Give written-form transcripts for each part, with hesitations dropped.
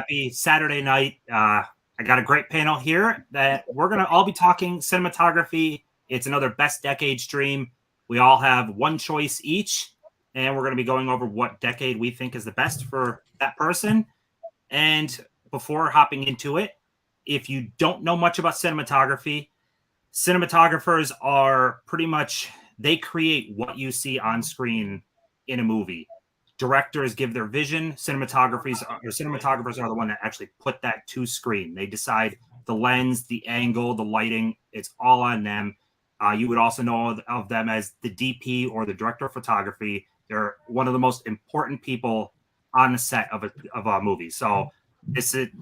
happy Saturday night. I got a great panel here that we're going to all be talking cinematography. It's another best decade stream. We all have one choice each, and we're going to be going over what decade we think is the best for that person. And before hopping into it, if you don't know much about cinematography, cinematographers are pretty much, they create what you see on screen in a movie. Directors give their vision. Cinematographers are the one that actually put that to screen. They decide the lens, the angle, the lighting. It's all on them. You would also know of them as the DP or the director of photography. They're one of the most important people on the set of a movie. So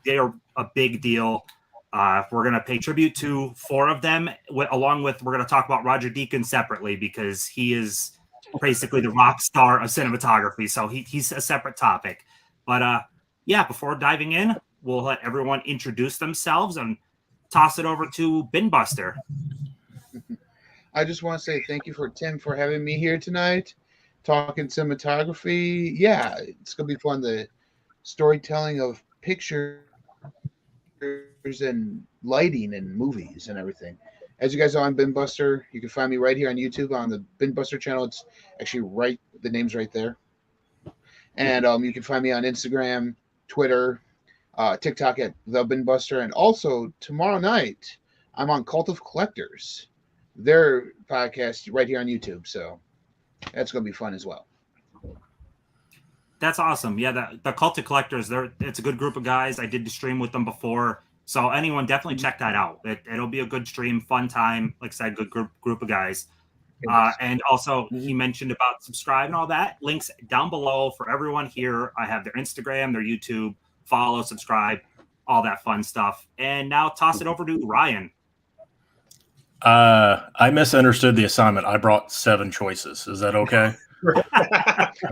they're a big deal. We're going to pay tribute to 4 of them, along with, we're going to talk about Roger Deakins separately because he is basically the rock star of cinematography. So he's a separate topic. But yeah, before diving in, we'll let everyone introduce themselves and toss it over to BinBuster. I just want to say thank you Tim for having me here tonight, talking cinematography. Yeah, it's going to be fun. The storytelling of pictures and lighting and movies and everything. As you guys know, I'm BinBuster. You can find me right here on YouTube on the BinBuster channel. It's actually the name's right there. And you can find me on Instagram, Twitter, TikTok at the BinBuster. And also tomorrow night, I'm on Cult of Collectors, their podcast right here on YouTube. So that's going to be fun as well. That's awesome. Yeah, the Cult of Collectors, it's a good group of guys. I did the stream with them before. So anyone, definitely check that out. It'll be a good stream, fun time. Like I said, good group of guys. And also, he mentioned about subscribe and all that. Links down below for everyone here. I have their Instagram, their YouTube. Follow, subscribe, all that fun stuff. And now toss it over to Ryan. I misunderstood the assignment. I brought 7 choices. Is that okay?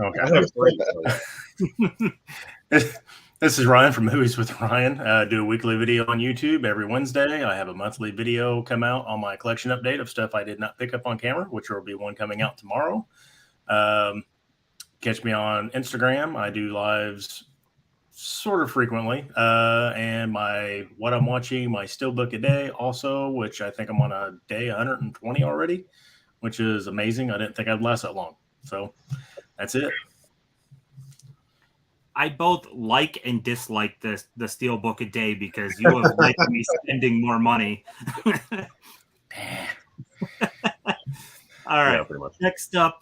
Okay. This is Ryan from Movies with Ryan. I do a weekly video on YouTube every Wednesday. I have a monthly video come out on my collection update of stuff I did not pick up on camera, which will be one coming out tomorrow. Catch me on Instagram. I do lives sort of frequently. And what I'm watching, my still book a day also, which I think I'm on a day 120 already, which is amazing. I didn't think I'd last that long. So that's it. I both like and dislike the Steelbook a day because you have liked me spending more money. All right. Yeah, pretty much. Next up,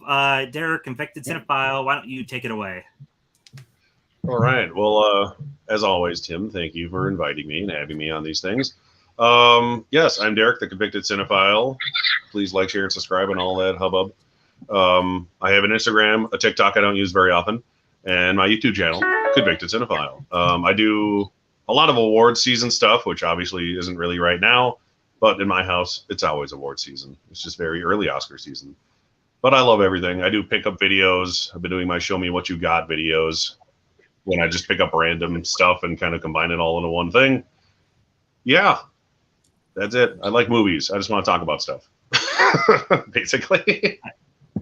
Derek, Convicted Cinephile. Why don't you take it away? All right. Well, as always, Tim, thank you for inviting me and having me on these things. Yes, I'm Derek, the Convicted Cinephile. Please like, share, and subscribe and all that hubbub. I have an Instagram, a TikTok I don't use very often, and my YouTube channel, Convicted Cinephile. I do a lot of award season stuff, which obviously isn't really right now, but in my house, it's always award season. It's just very early Oscar season. But I love everything. I do pickup videos. I've been doing my Show Me What You Got videos when I just pick up random stuff and kind of combine it all into one thing. Yeah, that's it. I like movies. I just want to talk about stuff, basically.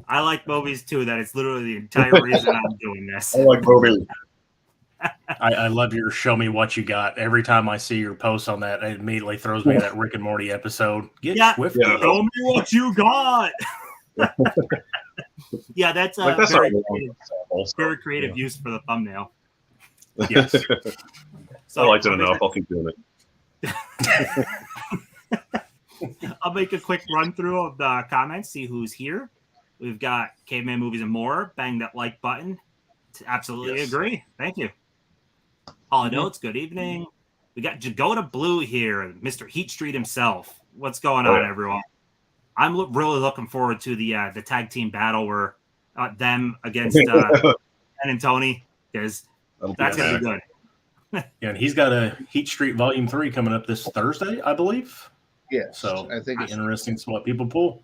I like movies too. That is literally the entire reason I'm doing this. I like movies. I love your Show Me What You Got. Every time I see your post on that, it immediately throws me that Rick and Morty episode. Swift. Yeah. Show me what you got. Yeah, that's a very creative use for the thumbnail. Yes. So I liked it enough. I'll keep doing it. I'll make a quick run through of the comments, see who's here. We've got Caveman Movies and More. Bang that like button. Absolutely agree. Thank you. Hollow Notes, good evening. We got Jagoda Blue here, Mr. Heat Street himself. What's going on, everyone? I'm really looking forward to the tag team battle where them against Ben and Tony, because that's going to be good. Yeah, and he's got a Heat Street Volume 3 coming up this Thursday, I believe. Yeah, so I think it's interesting to see what people pull.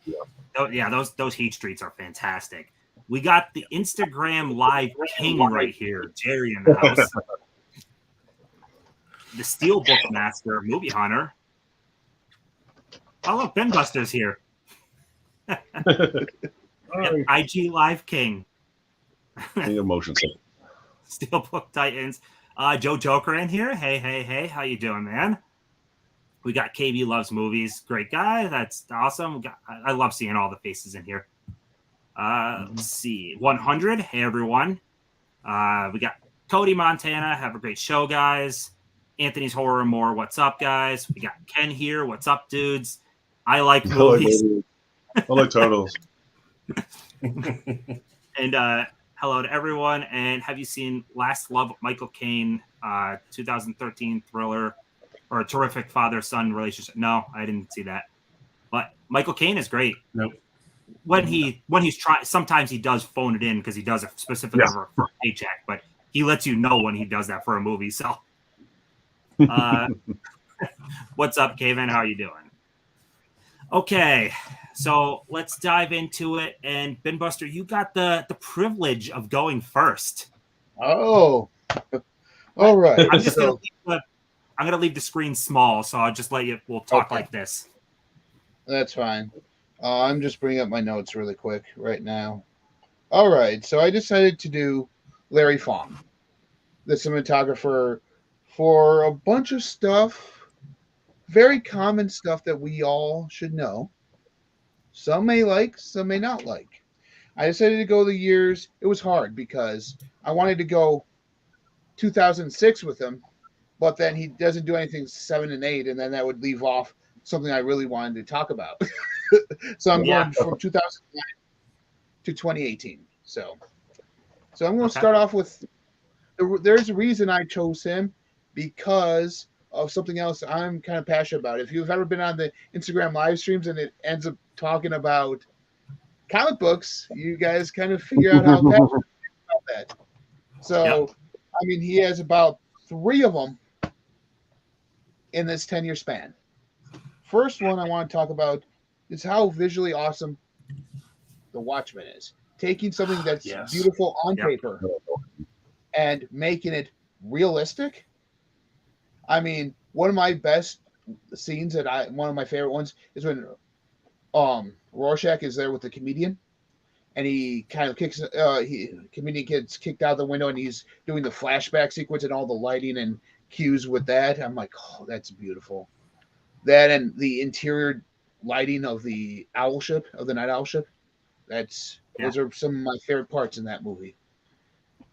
Yeah, those Heat Streets are fantastic. We got the Instagram Live King right here, Jerry in the house. The Steelbook Master, Movie Hunter. Oh, look, BinBuster's here. IG Live King. King of Motion. Steelbook Titans. Joe Joker in here. Hey. How you doing, man? We got KB Loves Movies. Great guy. That's awesome. I love seeing all the faces in here. Let's see. 100. Hey, everyone. We got Cody Montana. Have a great show, guys. Anthony's Horror More. What's up, guys? We got Ken here. What's up, dudes? I like movies. I like totals. And hello to everyone. And have you seen Last Love, Michael Caine, 2013 thriller or a terrific father-son relationship? No, I didn't see that. But Michael Caine is great. Nope. When he's trying, sometimes he does phone it in because he does it specifically for a paycheck. But he lets you know when he does that for a movie. So, what's up, Kevin? How are you doing? Okay, so let's dive into it. And BinBuster, you got the privilege of going first. Oh, all right. I'm just gonna leave the screen small, so I'll just let you. We'll talk like this. That's fine. I'm just bringing up my notes really quick right now. All right, so I decided to do Larry Fong, the cinematographer, for a bunch of stuff, very common stuff that we all should know. Some may like, some may not like. I decided to go the years. It was hard because I wanted to go 2006 with him, but then he doesn't do anything 7 and 8, and then that would leave off something I really wanted to talk about. So I'm going from 2009 to 2018. So I'm going to start off with. There's a reason I chose him because of something else I'm kind of passionate about. If you've ever been on the Instagram live streams and it ends up talking about comic books, you guys kind of figure out how passionate about that. So, I mean, he has about 3 of them in this 10-year span. First one I want to talk about is how visually awesome The Watchmen is. Taking something that's beautiful on paper and making it realistic. I mean, one of my best scenes one of my favorite ones is when Rorschach is there with the comedian, and he kind of comedian gets kicked out the window, and he's doing the flashback sequence and all the lighting and cues with that. I'm like, oh, that's beautiful. That and the interior lighting of the night owl ship. Those are some of my favorite parts in that movie.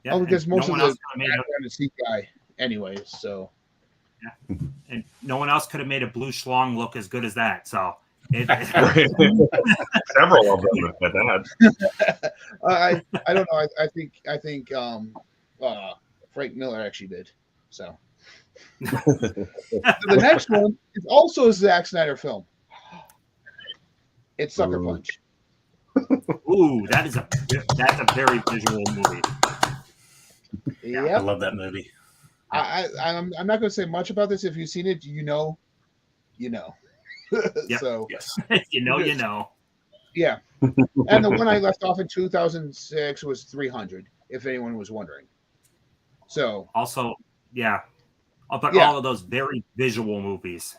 Yeah, because most of the background is CGI anyways, so. Yeah. And no one else could have made a blue schlong look as good as that. So several of them at that. I don't know. I think Frank Miller actually did. So the next one is also a Zack Snyder film. It's Sucker Punch. Ooh, that's a very visual movie. Yeah, I love that movie. I'm not going to say much about this. If you've seen it, you know. Yep. So yes, you know. Yeah, and the one I left off in 2006 was 300. If anyone was wondering. So also, I'll put all of those very visual movies.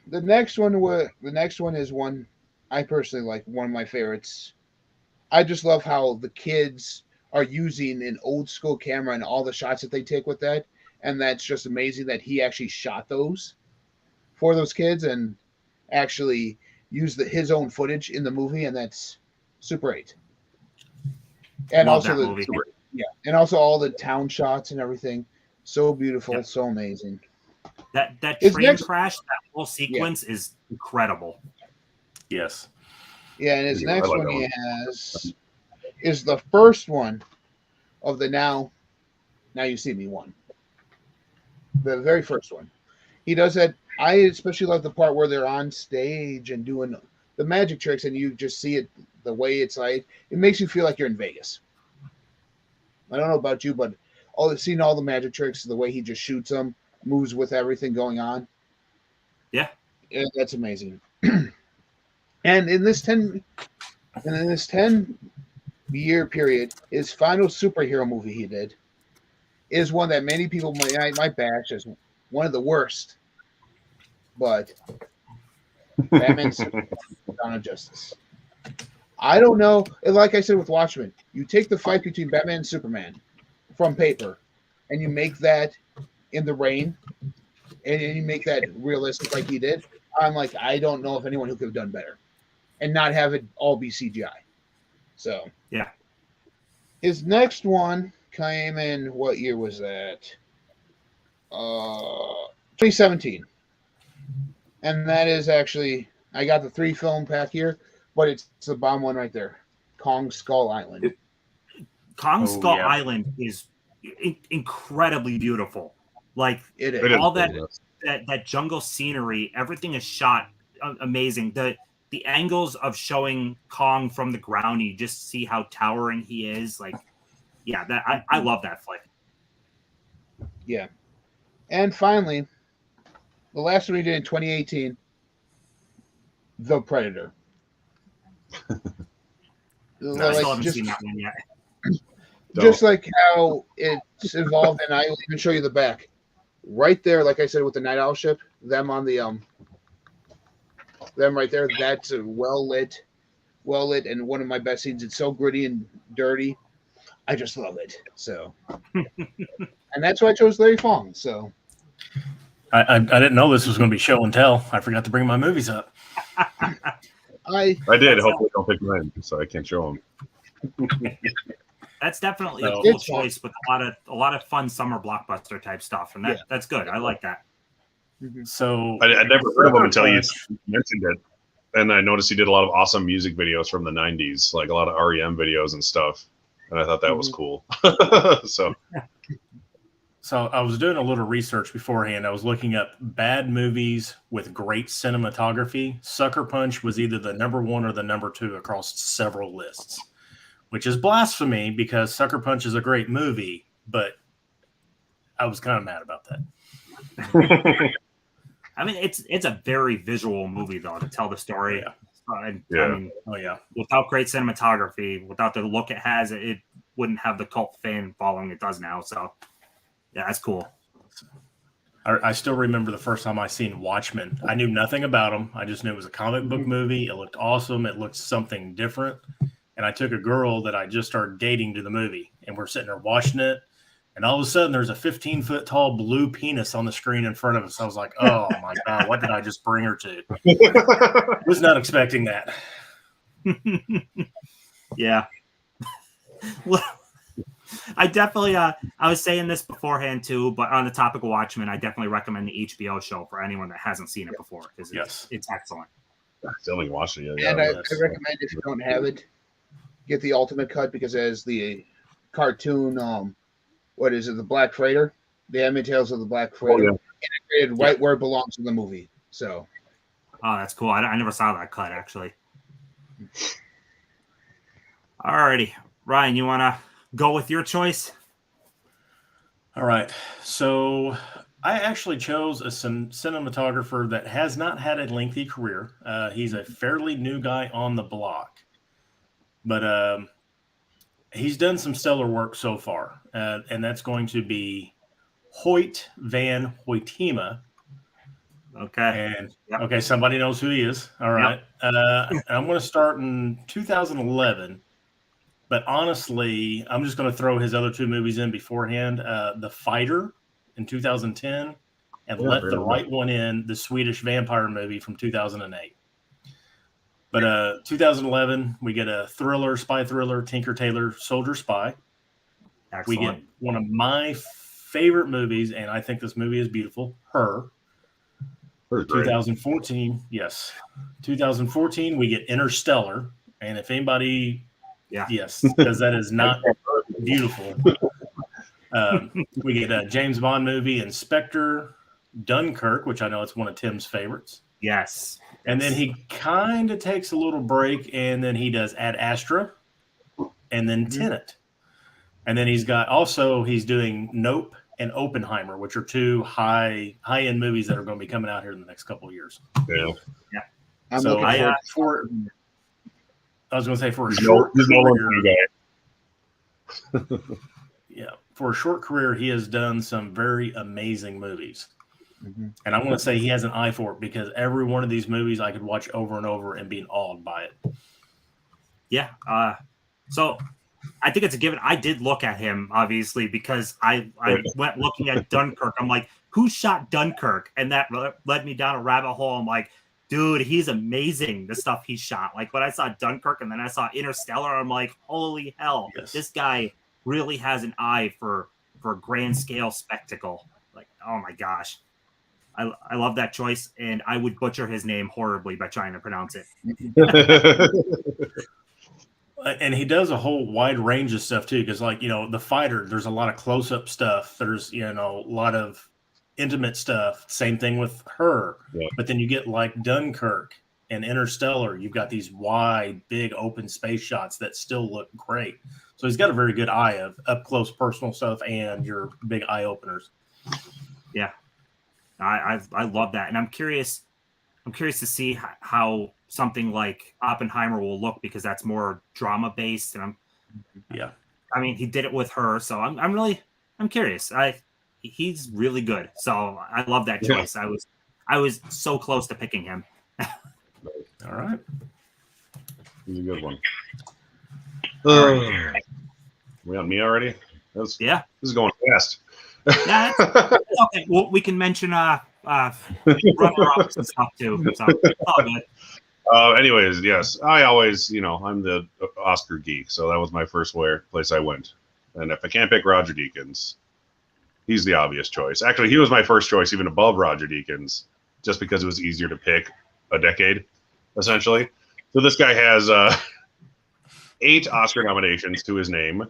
The next one is one I personally like. One of my favorites. I just love how the kids are using an old school camera and all the shots that they take with that. And that's just amazing that he actually shot those for those kids and actually used his own footage in the movie. And that's Super 8. And love also that movie. And also all the town shots and everything. So beautiful, so amazing. That train crash, that whole sequence is incredible. Yes. Yeah, and his next one he has is the first one of the Now You See Me one. The very first one. He does that. I especially love the part where they're on stage and doing the magic tricks, and you just see it the way it's like. It makes you feel like you're in Vegas. I don't know about you, but seeing all the magic tricks, the way he just shoots them, moves with everything going on. Yeah, that's amazing. And in this 10-year period, his final superhero movie he did is one that many people might bash as one of the worst. But Batman Dawn of Justice. I don't know. Like I said with Watchmen, you take the fight between Batman and Superman from paper, and you make that in the rain, and you make that realistic like he did, I'm like, I don't know if anyone who could have done better, and not have it all be CGI. So Yeah. His next one came in, what year was that? 2017. And that is actually, I got the 3 film pack here, but it's the bomb one right there. Kong Skull Island. Kong Skull yeah. Island is incredibly beautiful. Like It is. It is all cool, that jungle scenery, everything is shot amazing. The angles of showing Kong from the ground, you just see how towering he is. Like, yeah, that I love that flick. Yeah. And finally, the last one we did in 2018, The Predator. No, I still haven't just, seen that one yet. just like how it's evolved, and I will even show you the back. Right there, like I said, with the Night Owl ship, them on the them right there, that's a well lit, and one of my best scenes. It's so gritty and dirty. I just love it. So, and that's why I chose Larry Fong. So, I didn't know this was going to be show and tell. I forgot to bring my movies up. I did. Hopefully, don't pick mine, so I can't show them. That's definitely a So- cool It's fun. choice with a lot of fun summer blockbuster type stuff, and that's good. I like that. So I never heard of him until you Punch- mentioned it, and I noticed he did a lot of awesome music videos from the '90s, like a lot of REM videos and stuff. And I thought that was cool. So I was doing a little research beforehand. I was looking up bad movies with great cinematography. Sucker Punch was either the number 1 or the number 2 across several lists, which is blasphemy because Sucker Punch is a great movie, but I was kind of mad about that. I mean, it's a very visual movie though to tell the story. Yeah. I Yeah. mean, Oh yeah. without great cinematography, without the look it has, it wouldn't have the cult fan following it does now. So, yeah, that's cool. I still remember the first time I seen Watchmen. I knew nothing about him. I just knew it was a comic book movie. It looked awesome. It looked something different. And I took a girl that I just started dating to the movie, and we're sitting there watching it. And all of a sudden, there's a 15-foot tall blue penis on the screen in front of us. I was like, oh my God, what did I just bring her to? Was not expecting that. Yeah. Well, I definitely I was saying this beforehand too, but on the topic of Watchmen, I definitely recommend the HBO show for anyone that hasn't seen it before because Yes. it's excellent. I still haven't watched it yet. and Yeah, I recommend if you don't have it, get the ultimate cut because as the cartoon, what is it, the Black Freighter, the Handmaid's Tales of the Black Freighter, integrated right where it belongs in the movie. So, Oh, that's cool. I never saw that cut actually. Alrighty, Ryan, you want to go with your choice? All right. So I actually chose a cinematographer that has not had a lengthy career. He's a fairly new guy on the block, but he's done some stellar work so far, and that's going to be Hoyt van Hoytema. Okay. And Yep. okay, somebody knows who he is. All right. I'm going to start in 2011. But honestly, I'm just going to throw his other 2 movies in beforehand. The Fighter in 2010 and Let the Right One In, the Swedish vampire movie from 2008. But 2011, we get a thriller, spy thriller, Tinker Tailor Soldier Spy. Excellent. We get one of my favorite movies, and I think this movie is beautiful, Her. 2014, yes. 2014, we get Interstellar. And if anybody... Yeah. Yes, because that is not beautiful. We get a James Bond movie, Inspector, Dunkirk, which I know it's one of Tim's favorites. Yes. And then he kind of takes a little break, and then he does Ad Astra, and then Tenet. And then he's doing Nope and Oppenheimer, which are 2 high-end movies that are going to be coming out here in the next couple of years. Yeah. I'm So looking forward I was going to say for a He's short no career, guy. yeah, for a short career, he has done some very amazing movies. And I want to say he has an eye for it because every one of these movies I could watch over and over and be awed by it. Yeah. So I think it's a given. I did look at him, obviously, because I went looking at Dunkirk. I'm like, who shot Dunkirk? And that led me down a rabbit hole. I'm like, dude, he's amazing, the stuff he shot. Like, when I saw Dunkirk and then I saw Interstellar, I'm like, holy hell, this guy really has an eye for grand scale spectacle. Like, oh my gosh. I love that choice, and I would butcher his name horribly by trying to pronounce it. And he does a whole wide range of stuff too, because like, The Fighter, there's a lot of close-up stuff. There's, a lot of intimate stuff. Same thing with Her. Yeah. But then you get like Dunkirk and Interstellar. You've got these wide, big open space shots that still look great. So he's got a very good eye of up close personal stuff and your big eye openers. Yeah. I love that. And I'm curious to see how something like Oppenheimer will look, because that's more drama based. And I mean, he did it with Her, so I'm curious. He's really good. So I love that choice. Yeah. I was so close to picking him. All right. He's a good one. We on me already? This is going fast. Yeah, it's okay. Well, we can mention runner-ups and stuff too. So it's all good. Anyways, yes, I always, I'm the Oscar geek, so that was my first place I went. And if I can't pick Roger Deakins, he's the obvious choice. Actually, he was my first choice, even above Roger Deakins, just because it was easier to pick a decade, essentially. So this guy has 8 Oscar nominations to his name,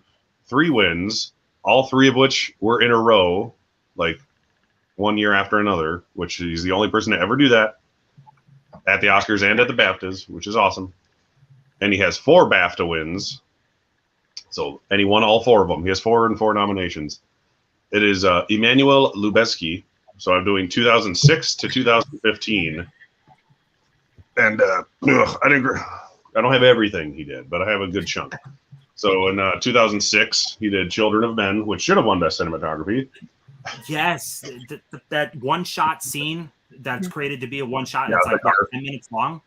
3 wins, all 3 of which were in a row, like one year after another, which he's the only person to ever do that at the Oscars and at the BAFTAs, which is awesome. And he has 4 BAFTA wins. And he won all 4 of them. He has 4 and 4 nominations. It is Emmanuel Lubezki. So I'm doing 2006 to 2015. And I don't have everything he did, but I have a good chunk. So in 2006, he did Children of Men, which should have won Best Cinematography. Yes, that one-shot scene that's created to be a one-shot. It's like 10 minutes long.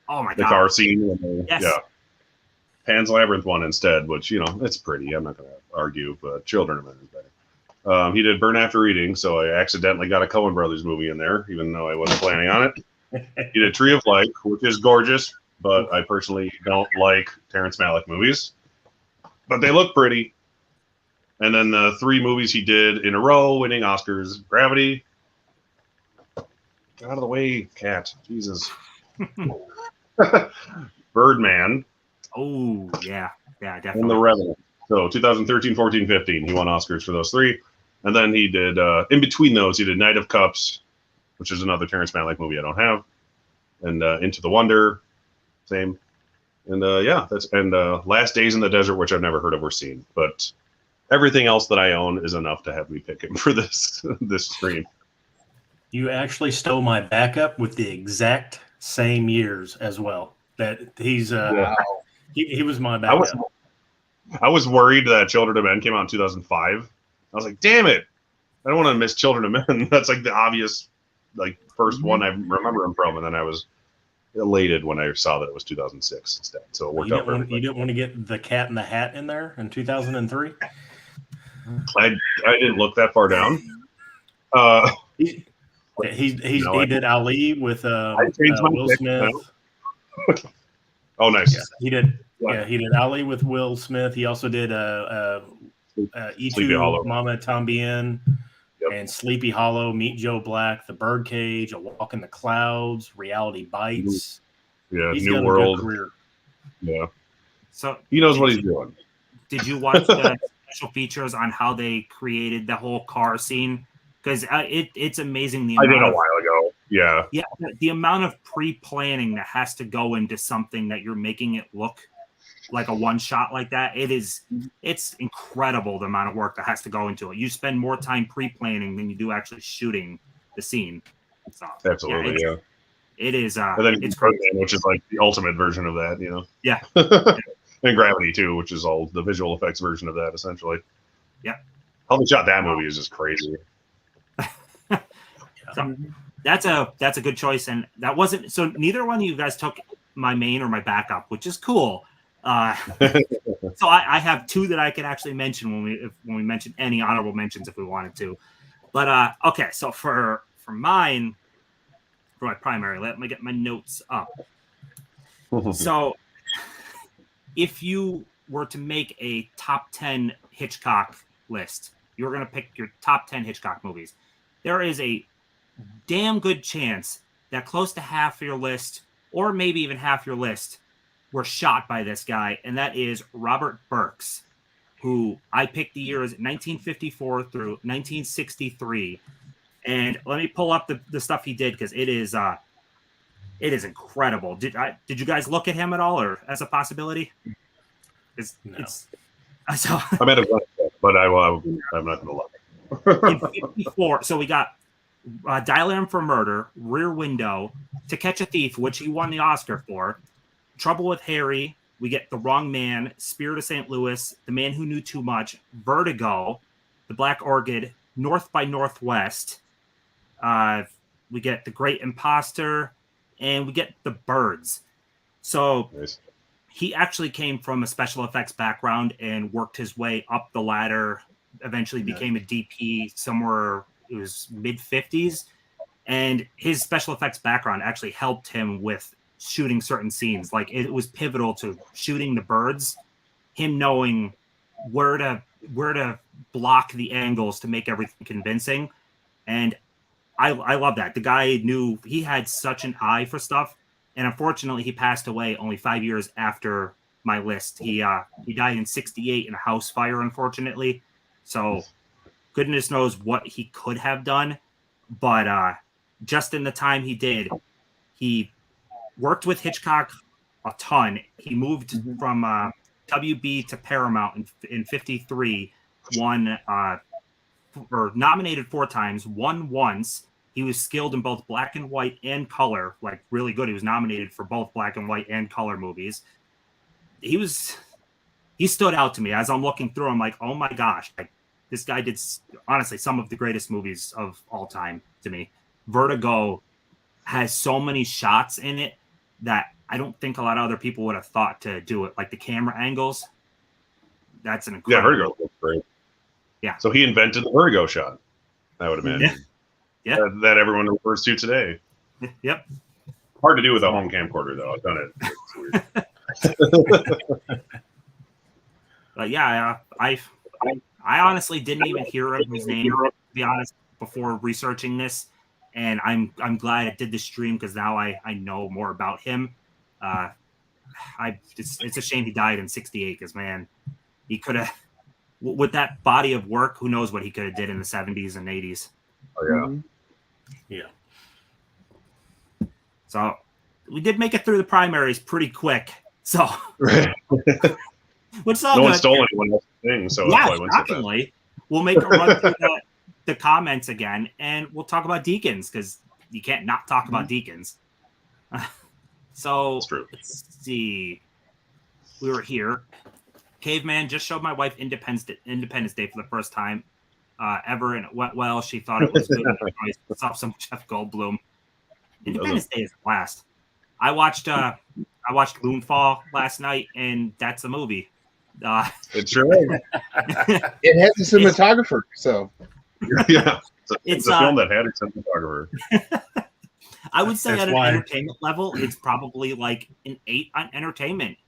Oh my god! The car scene. Yes. Yeah. Pan's Labyrinth one instead, which it's pretty. I'm not going to argue, but Children of Men is better. He did Burn After Reading, so I accidentally got a Coen Brothers movie in there, even though I wasn't planning on it. He did Tree of Life, which is gorgeous, but I personally don't like Terrence Malick movies. But they look pretty. And then the 3 movies he did in a row, winning Oscars: Gravity. Get out of the way, cat. Jesus. Birdman. Oh, yeah. Yeah, definitely. And The Revenant. So 2013, 14, 15, he won Oscars for those 3. And then he did, in between those, he did Knight of Cups, which is another Terrence Malick movie I don't have. And Into the Wonder, same. And Last Days in the Desert, which I've never heard of or seen. But everything else that I own is enough to have me pick him for this stream. You actually stole my backup with the exact same years as well. That he's he was my backup. I was worried that Children of Men came out in 2005. I was like, damn it, I don't want to miss Children of Men. That's like the obvious, like, first one I remember him from, and then I was elated when I saw that it was 2006 instead. So it worked out perfectly. You didn't want to get The Cat in the Hat in there in 2003? I didn't look that far down. He did Ali with Will Smith. Oh, nice. Yeah, he did. Yeah, he did Ali with Will Smith. He also did E2, Mama Tambien, and Sleepy Hollow, Meet Joe Black, The Birdcage, A Walk in the Clouds, Reality Bites. Yeah, he's New World. A good career. Yeah. So he knows what he's doing. Did you watch the special features on how they created the whole car scene? Because it's amazing. I did a while ago. Yeah. Yeah. The amount of pre-planning that has to go into something that you're making it look like a one shot like that. It's incredible the amount of work that has to go into it. You spend more time pre-planning than you do actually shooting the scene. So, absolutely. Yeah. It is. And then it's Birdman, which is like the ultimate version of that, Yeah. And Gravity too, which is all the visual effects version of that, essentially. Yeah. How they shot that movie is just crazy. So that's a good choice, and that wasn't so. Neither one of you guys took my main or my backup, which is cool. So I have two that I could actually mention when we mention any honorable mentions if we wanted to. But okay, so for mine, for my primary, let me get my notes up. So if you were to make a top 10 Hitchcock list, you're going to pick your top 10 Hitchcock movies. There is a damn good chance that close to half your list, or maybe even half your list, were shot by this guy, and that is Robert Burks, who I picked the years 1954 through 1963. And let me pull up the stuff he did, because it is incredible. Did you guys look at him at all, or as a possibility? It's so I'm at a bunch, but I'm not gonna lie. in 54. So we got Dial M for Murder, Rear Window, To Catch a Thief, which he won the Oscar for, Trouble with Harry. We get The Wrong Man, Spirit of St. Louis, The Man Who Knew Too Much, Vertigo, The Black Orchid, North by Northwest. We get The Great Imposter, and we get The Birds. So Nice. He actually came from a special effects background and worked his way up the ladder. Eventually became a DP somewhere, it was mid-50s. And his special effects background actually helped him with shooting certain scenes. Like, it was pivotal to shooting The Birds, him knowing where to block the angles to make everything convincing. And I love that. The guy knew, he had such an eye for stuff. And unfortunately, he passed away only 5 years after my list. He died in 1968 in a house fire, unfortunately. So goodness knows what he could have done. But just in the time he did, he worked with Hitchcock a ton. He moved from WB to Paramount in 53, won or nominated 4 times, won once. He was skilled in both black and white and color, like really good. He was nominated for both black and white and color movies. He stood out to me as I'm looking through. I'm like, oh my gosh, like, this guy did honestly some of the greatest movies of all time to me. Vertigo has so many shots in it that I don't think a lot of other people would have thought to do it. Like the camera angles, that's an incredible. Yeah, Vertigo looks great. Yeah. So he invented the Vertigo shot, I would imagine. Yeah. That everyone refers to today. Yep. Hard to do with a home camcorder, though. I've done it. It's weird. But yeah, I honestly didn't even hear of his name, to be honest, before researching this, and I'm glad I did this stream because now I know more about him. It's a shame he died in 1968 because, man, he could have, with that body of work, who knows what he could have did in the 1970s and 1980s. Oh, Yeah. So we did make it through the primaries pretty quick. So yeah. which is all No good. one stole anyone else's thing, so Yeah, that's why I went so fast. shockingly. We'll make a run through the comments again, and we'll talk about Deacons because you can't not talk about Deacons. So That's true. let's see. We were here. Caveman just showed my wife Independence Day for the first time ever, and it went well. She thought it was good. I saw some Jeff Goldblum. Independence Day is a blast. I watched Moonfall last night, and that's a movie. It's true. It has a cinematographer, so Yeah. It's a film that had a cinematographer. I would say That's at an why- entertainment level, it's probably like an 8 on entertainment,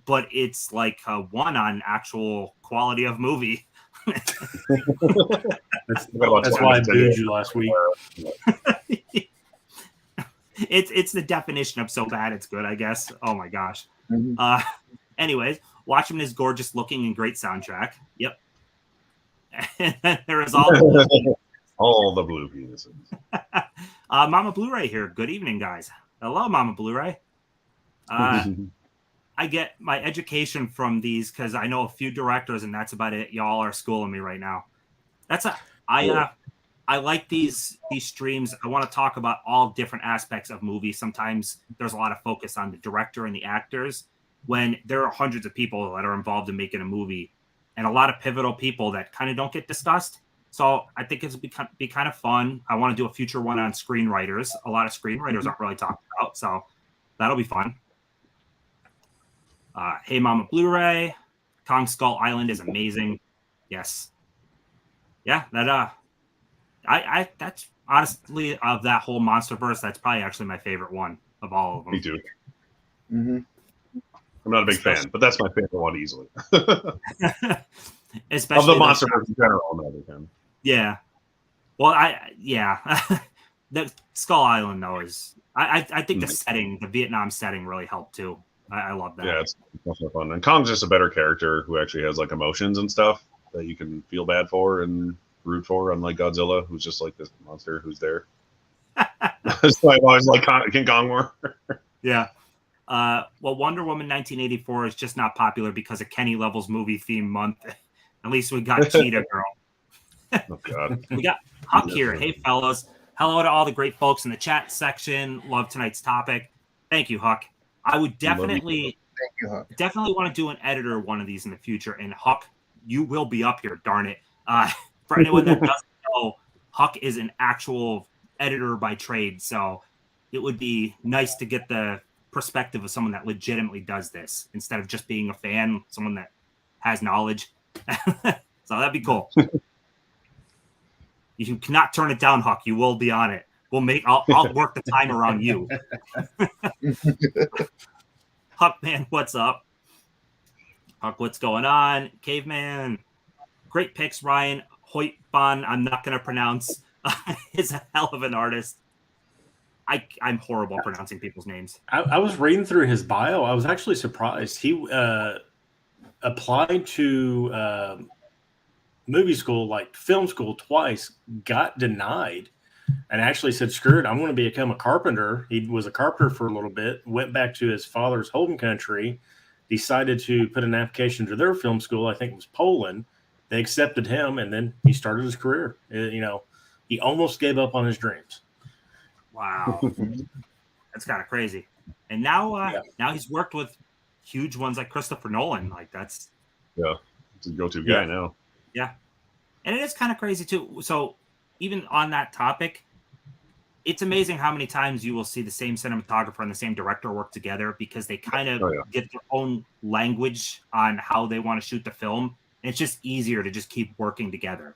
but it's like a 1 on actual quality of movie. That's why I booed you last week. It's the definition of so bad it's good, I guess. Oh my gosh. Mhm. Anyways, watch him in his gorgeous looking and great soundtrack. Yep. And then there is all the All the blue penises. Mama Blu-ray here. Good evening, guys. Hello, Mama Blu-ray. I get my education from these because I know a few directors, and that's about it. Y'all are schooling me right now. I like these streams. I want to talk about all different aspects of movies. Sometimes there's a lot of focus on the director and the actors when there are hundreds of people that are involved in making a movie and a lot of pivotal people that kind of don't get discussed. So I think it's be kind of fun. I want to do a future one on screenwriters. A lot of screenwriters aren't really talked about, so that'll be fun. Hey Mama Blu-ray, Kong Skull Island is amazing. Yes, yeah, that I that's honestly of that whole MonsterVerse, that's probably actually my favorite one of all of them. Me too. Mm-hmm. I'm not a big fan, but that's my favorite one easily. Especially of the those- MonsterVerse in general, I'm not a big fan. Yeah. Well, the Skull Island though is I think the setting, the Vietnam setting, really helped too. I love that. Yeah, it's definitely fun. And Kong's just a better character who actually has like emotions and stuff that you can feel bad for and root for, unlike Godzilla, who's just like this monster who's there. So I always like King Kong more. Yeah. Well, Wonder Woman 1984 is just not popular because of Kenny Level's movie theme month. At least we got Cheetah Girl. Oh God. We got Huck here. Hey, fellas. Hello to all the great folks in the chat section. Love tonight's topic. Thank you, Huck. I would definitely want to do an editor one of these in the future. And Huck, you will be up here, darn it. For anyone that doesn't know, Huck is an actual editor by trade. So it would be nice to get the perspective of someone that legitimately does this instead of just being a fan, someone that has knowledge. So that'd be cool. You cannot turn it down, Huck. You will be on it. I'll work the time around you. Huck, man, what's up? Huck, what's going on? Caveman, great picks, Ryan. Hoytbon, I'm not going to pronounce, is a hell of an artist. I'm horrible pronouncing people's names. I was reading through his bio. I was actually surprised. He applied to movie school, like film school, twice, got denied, and actually said, screw it, I'm going to become a carpenter. He was a carpenter for a little bit, went back to his father's home country, decided to put an application to their film school. I think it was Poland. They accepted him, and then he started his career. He almost gave up on his dreams. Wow. That's kind of crazy. And now he's worked with huge ones like Christopher Nolan. Like that's it's a go-to guy now. Yeah. And it is kind of crazy too. So even on that topic, it's amazing how many times you will see the same cinematographer and the same director work together because they kind of get their own language on how they want to shoot the film. And it's just easier to just keep working together.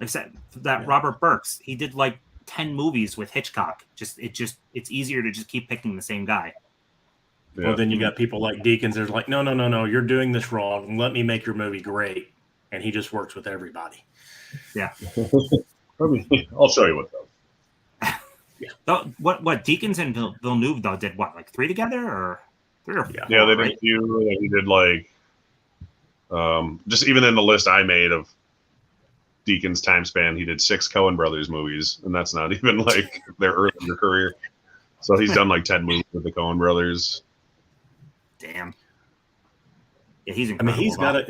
Except that Robert Burks, he did like 10 movies with Hitchcock. It's easier to just keep picking the same guy. Well, then you got people like Deakins. They're like, no, you're doing this wrong. Let me make your movie great. And he just works with everybody. Yeah. I'll show you what though. What Deakins and Villeneuve though did what, like 3 together or 3 or 4? Yeah, they did a few. He did like just even in the list I made of Deacon's time span, he did 6 Coen Brothers movies, and that's not even like their earlier career. So he's done like 10 movies with the Coen Brothers. Damn. Yeah, he's incredible. I mean,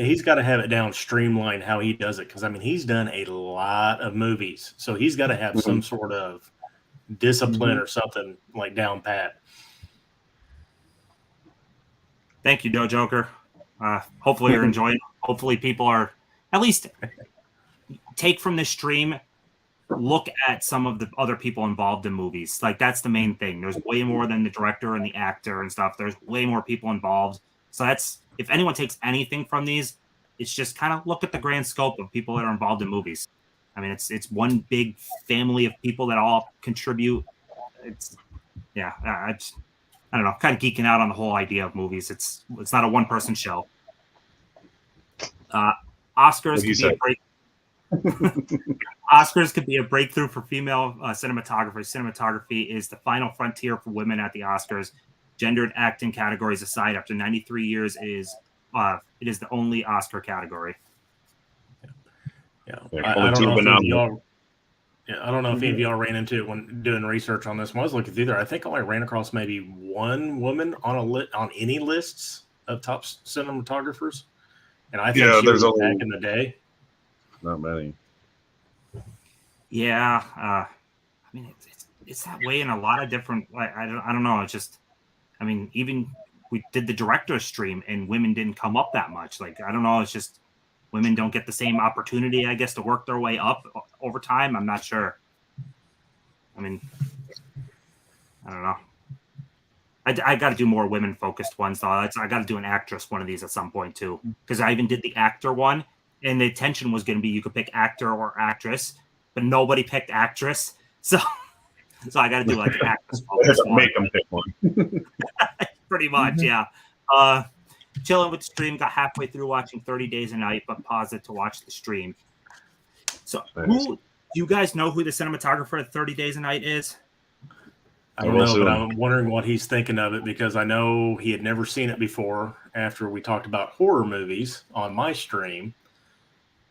he's got to have it down, streamlined how he does it, because I mean, he's done a lot of movies, so he's got to have some sort of discipline or something like down pat. Thank you, Joe Joker. Hopefully you're enjoying. Hopefully people are at least take from this stream. Look at some of the other people involved in movies. Like that's the main thing. There's way more than the director and the actor and stuff. There's way more people involved. So that's, if anyone takes anything from these, it's just kind of look at the grand scope of people that are involved in movies. I mean, it's one big family of people that all contribute. I don't know, kind of geeking out on the whole idea of movies. It's not a one-person show. Oscars could be a break. Oscars could be a breakthrough for female cinematography. Cinematography is the final frontier for women at the Oscars. Gendered acting categories aside, after 93 years, it is the only Oscar category. I don't know if any of y'all ran into it when doing research on this. When I was looking through there, I think I only ran across maybe one woman on any lists of top cinematographers, and I think she was back in the day. Not many. Yeah, I mean it's that way in a lot of different. I don't know. It's just, I mean, even we did the director's stream and women didn't come up that much. Like I don't know. It's just women don't get the same opportunity, I guess, to work their way up over time. I'm not sure. I mean, I don't know. I got to do more women-focused ones, though. I got to do an actress one of these at some point, too. Because I even did the actor one, and the intention was going to be you could pick actor or actress, but nobody picked actress. So I got to do like an actress-focused one. Make them pick one. Pretty much, yeah. Chilling with the stream, got halfway through watching 30 Days a Night, but paused it to watch the stream. So do you guys know who the cinematographer of 30 Days a Night is? I don't know, but I'm wondering what he's thinking of it because I know he had never seen it before after we talked about horror movies on my stream.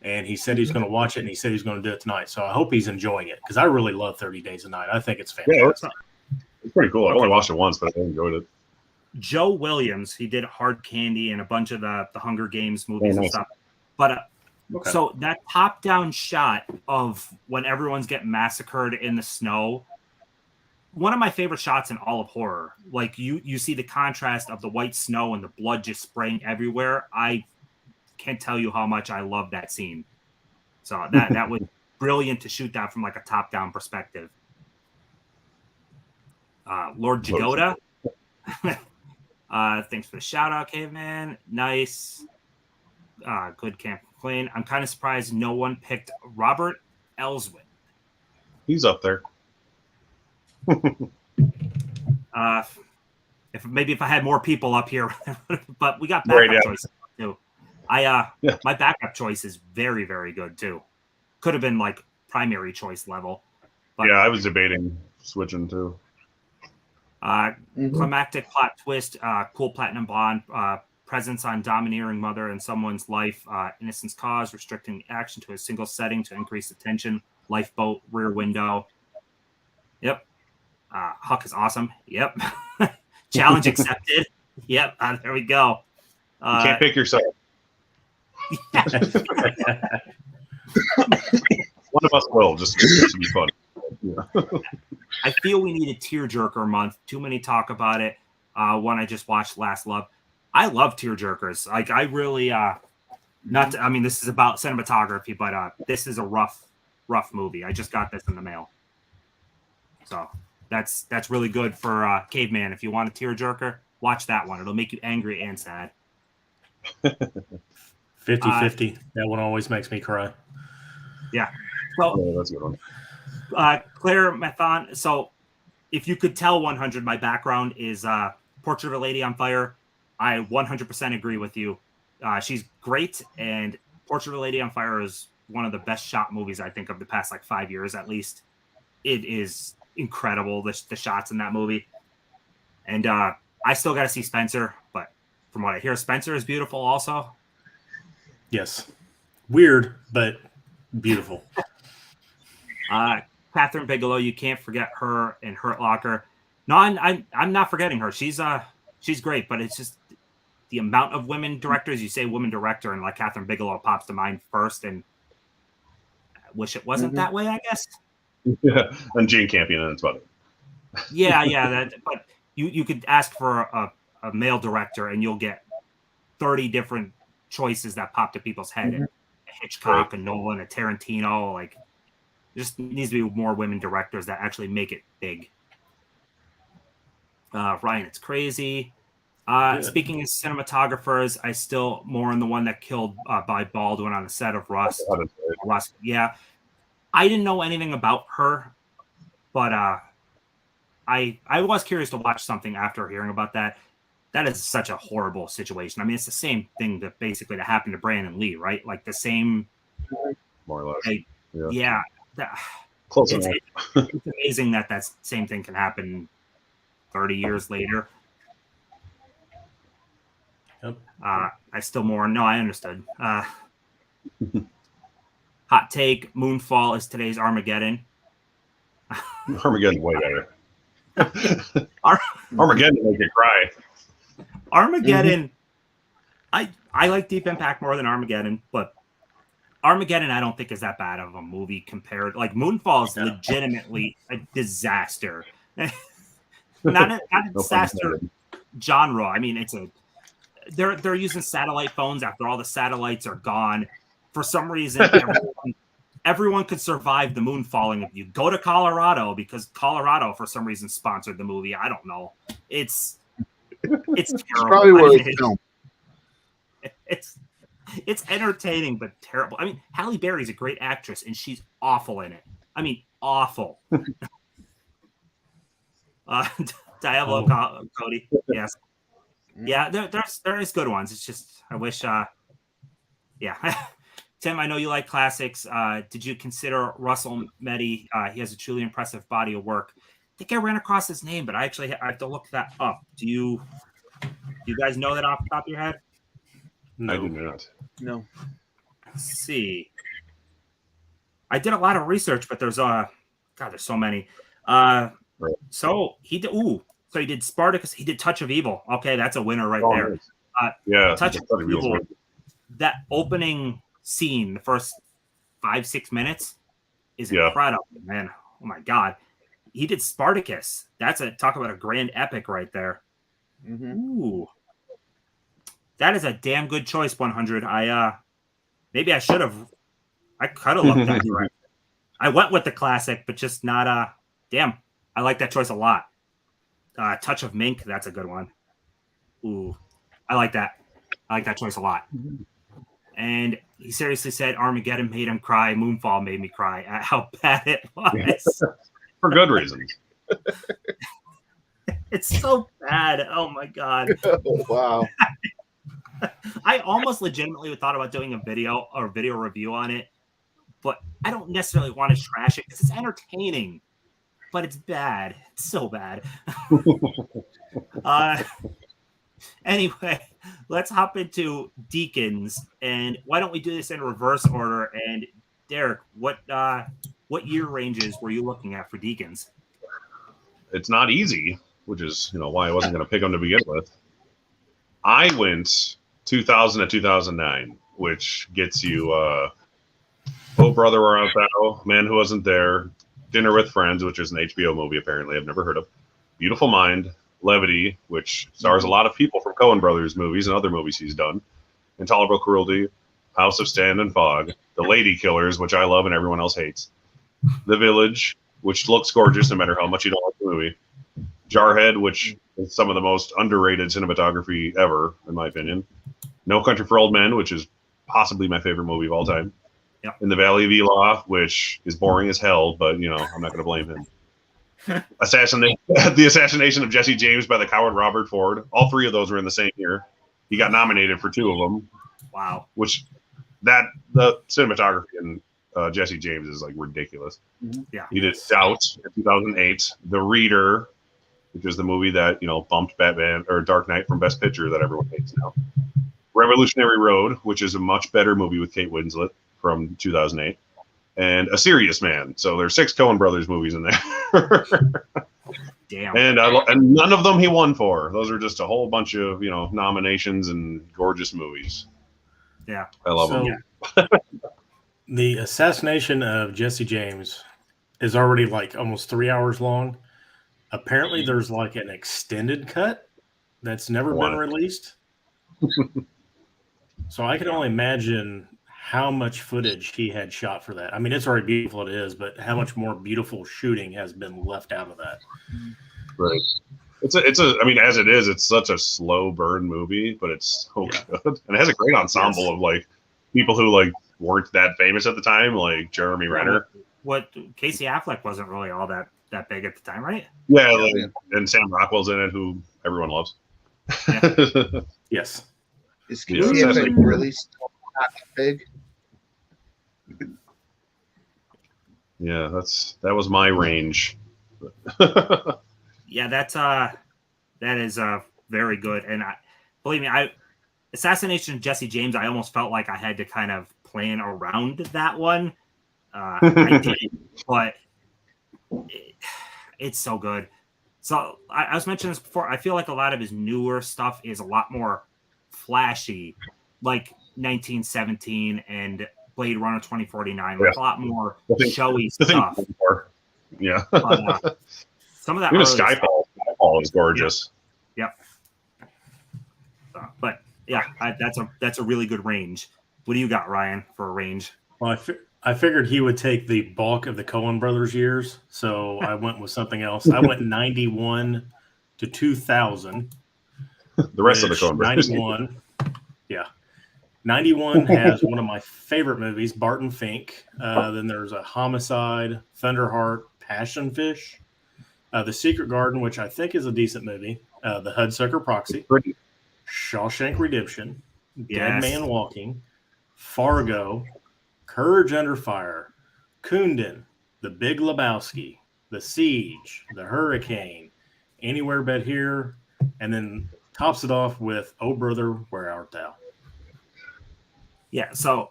And he said he's going to watch it, and he said he's going to do it tonight. So I hope he's enjoying it because I really love 30 Days a Night. I think it's fantastic. Yeah, it's pretty cool. I only watched it once, but I enjoyed it. Joe Williams, he did Hard Candy and a bunch of the Hunger Games movies and stuff. But so that top-down shot of when everyone's getting massacred in the snow, one of my favorite shots in all of horror. Like you see the contrast of the white snow and the blood just spraying everywhere. I can't tell you how much I love that scene. So that was brilliant to shoot that from like a top-down perspective. Lord Jagoda. Thanks for the shout out, Caveman. Nice. Good, can't complain. I'm kind of surprised no one picked Robert Elswit. He's up there. If I had more people up here, but we got backup choices too. My backup choice is very, very good too. Could have been like primary choice level. But, yeah, I was debating switching too. Climactic plot twist, cool platinum blonde, presence on domineering mother in someone's life, innocence cause, restricting action to a single setting to increase attention, lifeboat, rear window. Yep. Huck is awesome. Yep. Challenge accepted. Yep. There we go. You can't pick yourself. One of us will, just to be fun. Yeah. I feel we need a tearjerker month. Too many talk about it. One I just watched, Last Love. I love tearjerkers. Like I really this is about cinematography, but this is a rough movie. I just got this in the mail. So that's really good for Caveman. If you want a tearjerker, watch that one. It'll make you angry and sad. 50-50. That one always makes me cry. Yeah. So that's a good one. Claire Mathon. So if you could tell 100, my background is Portrait of a Lady on Fire. I 100% agree with you. She's great, and Portrait of a Lady on Fire is one of the best shot movies I think of the past like 5 years at least. It is incredible, the shots in that movie. And I still got to see Spencer, but from what I hear, Spencer is beautiful also. Yes. Weird, but beautiful. Catherine Bigelow, you can't forget her in Hurt Locker. No, I'm not forgetting her. She's great, but it's just the amount of women directors. You say women director, and like Catherine Bigelow pops to mind first, and I wish it wasn't that way, I guess. Yeah, and Jane Campion, and that's about it. Yeah. But you could ask for a male director, and you'll get 30 different choices that pop to people's head. And a Hitchcock, a Nolan, a Tarantino, like. Just needs to be more women directors that actually make it big. Ryan, it's crazy. Speaking of cinematographers, I still more on the one that killed by Baldwin on the set of Rust. Yeah. I didn't know anything about her, but I was curious to watch something after hearing about that. That is such a horrible situation. I mean, it's the same thing that happened to Brandon Lee, right? Like the same. More or less. Yeah. Close enough. It's amazing that same thing can happen 30 years later. Yep. I understood. Hot take: Moonfall is today's Armageddon. Armageddon way better. Armageddon make you cry. Armageddon. I like Deep Impact more than Armageddon, but Armageddon, I don't think is that bad of a movie compared. Like Moonfall is legitimately a disaster. not a disaster genre. I mean, they're using satellite phones after all the satellites are gone. For some reason, everyone could survive the moon falling if you go to Colorado because Colorado, for some reason, sponsored the movie. I don't know. It's It's It's terrible. probably I where mean, it's filmed. it's entertaining but terrible. I mean, Halle Berry's a great actress and she's awful in it. I mean, awful. Diablo Cody. Yes. Yeah, there is good ones. It's just I wish yeah. Tim, I know you like classics. Did you consider Russell Meddy? He has a truly impressive body of work. I think I ran across his name, but I have to look that up. Do you guys know that off the top of your head? No. I do not. No. Let's see. I did a lot of research, but there's God, there's so many. So he did Spartacus. He did Touch of Evil. Okay, that's a winner right there. Nice. Yeah, Touch of Evil. That opening scene, the first 5-6 minutes, is incredible, man. Oh my god, he did Spartacus. That's talk about a grand epic right there. Mm-hmm. Ooh, that is a damn good choice. 100. Maybe I should have. I could have looked that direct. I went with the classic, but just not. Damn, I like that choice a lot. Touch of Mink. That's a good one. Ooh, I like that. I like that choice a lot. And he seriously said Armageddon made him cry. Moonfall made me cry at how bad it was. For good reasons. It's so bad. Oh my god. Oh, wow. I almost legitimately thought about doing a video review on it, but I don't necessarily want to trash it because it's entertaining, but it's bad. It's so bad. Anyway, let's hop into Deacons, and why don't we do this in reverse order? And Derek, what year ranges were you looking at for Deacons? It's not easy, which is why I wasn't going to pick them to begin with. I went 2000 to 2009, which gets you Oh Brother Where Art Thou, Man Who Wasn't There, Dinner with Friends, which is an HBO movie apparently I've never heard of, Beautiful Mind, Levity, which stars a lot of people from Coen Brothers movies and other movies he's done, Intolerable Cruelty, House of Sand and Fog, The Lady Killers, which I love and everyone else hates, The Village, which looks gorgeous no matter how much you don't like the movie, Jarhead, which is some of the most underrated cinematography ever, in my opinion, No Country for Old Men, which is possibly my favorite movie of all time, In the Valley of Elah, which is boring as hell, but I'm not going to blame him. The Assassination of Jesse James by the coward Robert Ford. All three of those were in the same year. He got nominated for 2 of them. Wow. Which the cinematography in Jesse James is like ridiculous. Mm-hmm. Yeah. He did Doubt in 2008. The Reader, which is the movie that bumped Batman or Dark Knight from Best Picture that everyone hates now. Revolutionary Road, which is a much better movie with Kate Winslet from 2008. And A Serious Man. So there's 6 Coen Brothers movies in there. Damn. And none of them he won for. Those are just a whole bunch of nominations and gorgeous movies. Yeah, I love them. Yeah. The Assassination of Jesse James is already like almost 3 hours long. Apparently, there's like an extended cut that's never been released. So I can only imagine how much footage he had shot for that. I mean, it's already beautiful, it is, but how much more beautiful shooting has been left out of that. Right. I mean, as it is, it's such a slow burn movie, but it's so good. And it has a great ensemble of like people who like weren't that famous at the time, like Jeremy Renner. What Casey Affleck wasn't really all that big at the time, right? Yeah, and Sam Rockwell's in it, who everyone loves. Yeah. Yes. Is Casey Affleck really still not that big? Yeah, that was my range. Yeah, that is very good. And believe me, Assassination of Jesse James, I almost felt like I had to kind of plan around that one. I did, but it's so good. So I was mentioning this before. I feel like a lot of his newer stuff is a lot more flashy, like 1917 and Blade Runner 2049, like a lot more showy stuff. Yeah. Some of that even Skyfall is gorgeous. Yep. But yeah, that's a really good range. What do you got, Ryan, for a range? Well, I figured he would take the bulk of the Coen Brothers years, so I went with something else. I went 91 to 2000. The rest of the Coen brothers. 91. Yeah. 91 has one of my favorite movies, Barton Fink. Then there's a Homicide, Thunderheart, Passion Fish, The Secret Garden, which I think is a decent movie, The Hudsucker Proxy, Shawshank Redemption, Dead Man Walking, Fargo, Courage Under Fire, Kundun, The Big Lebowski, The Siege, The Hurricane, Anywhere But Here, and then tops it off with Oh Brother, Where Art Thou? Yeah, so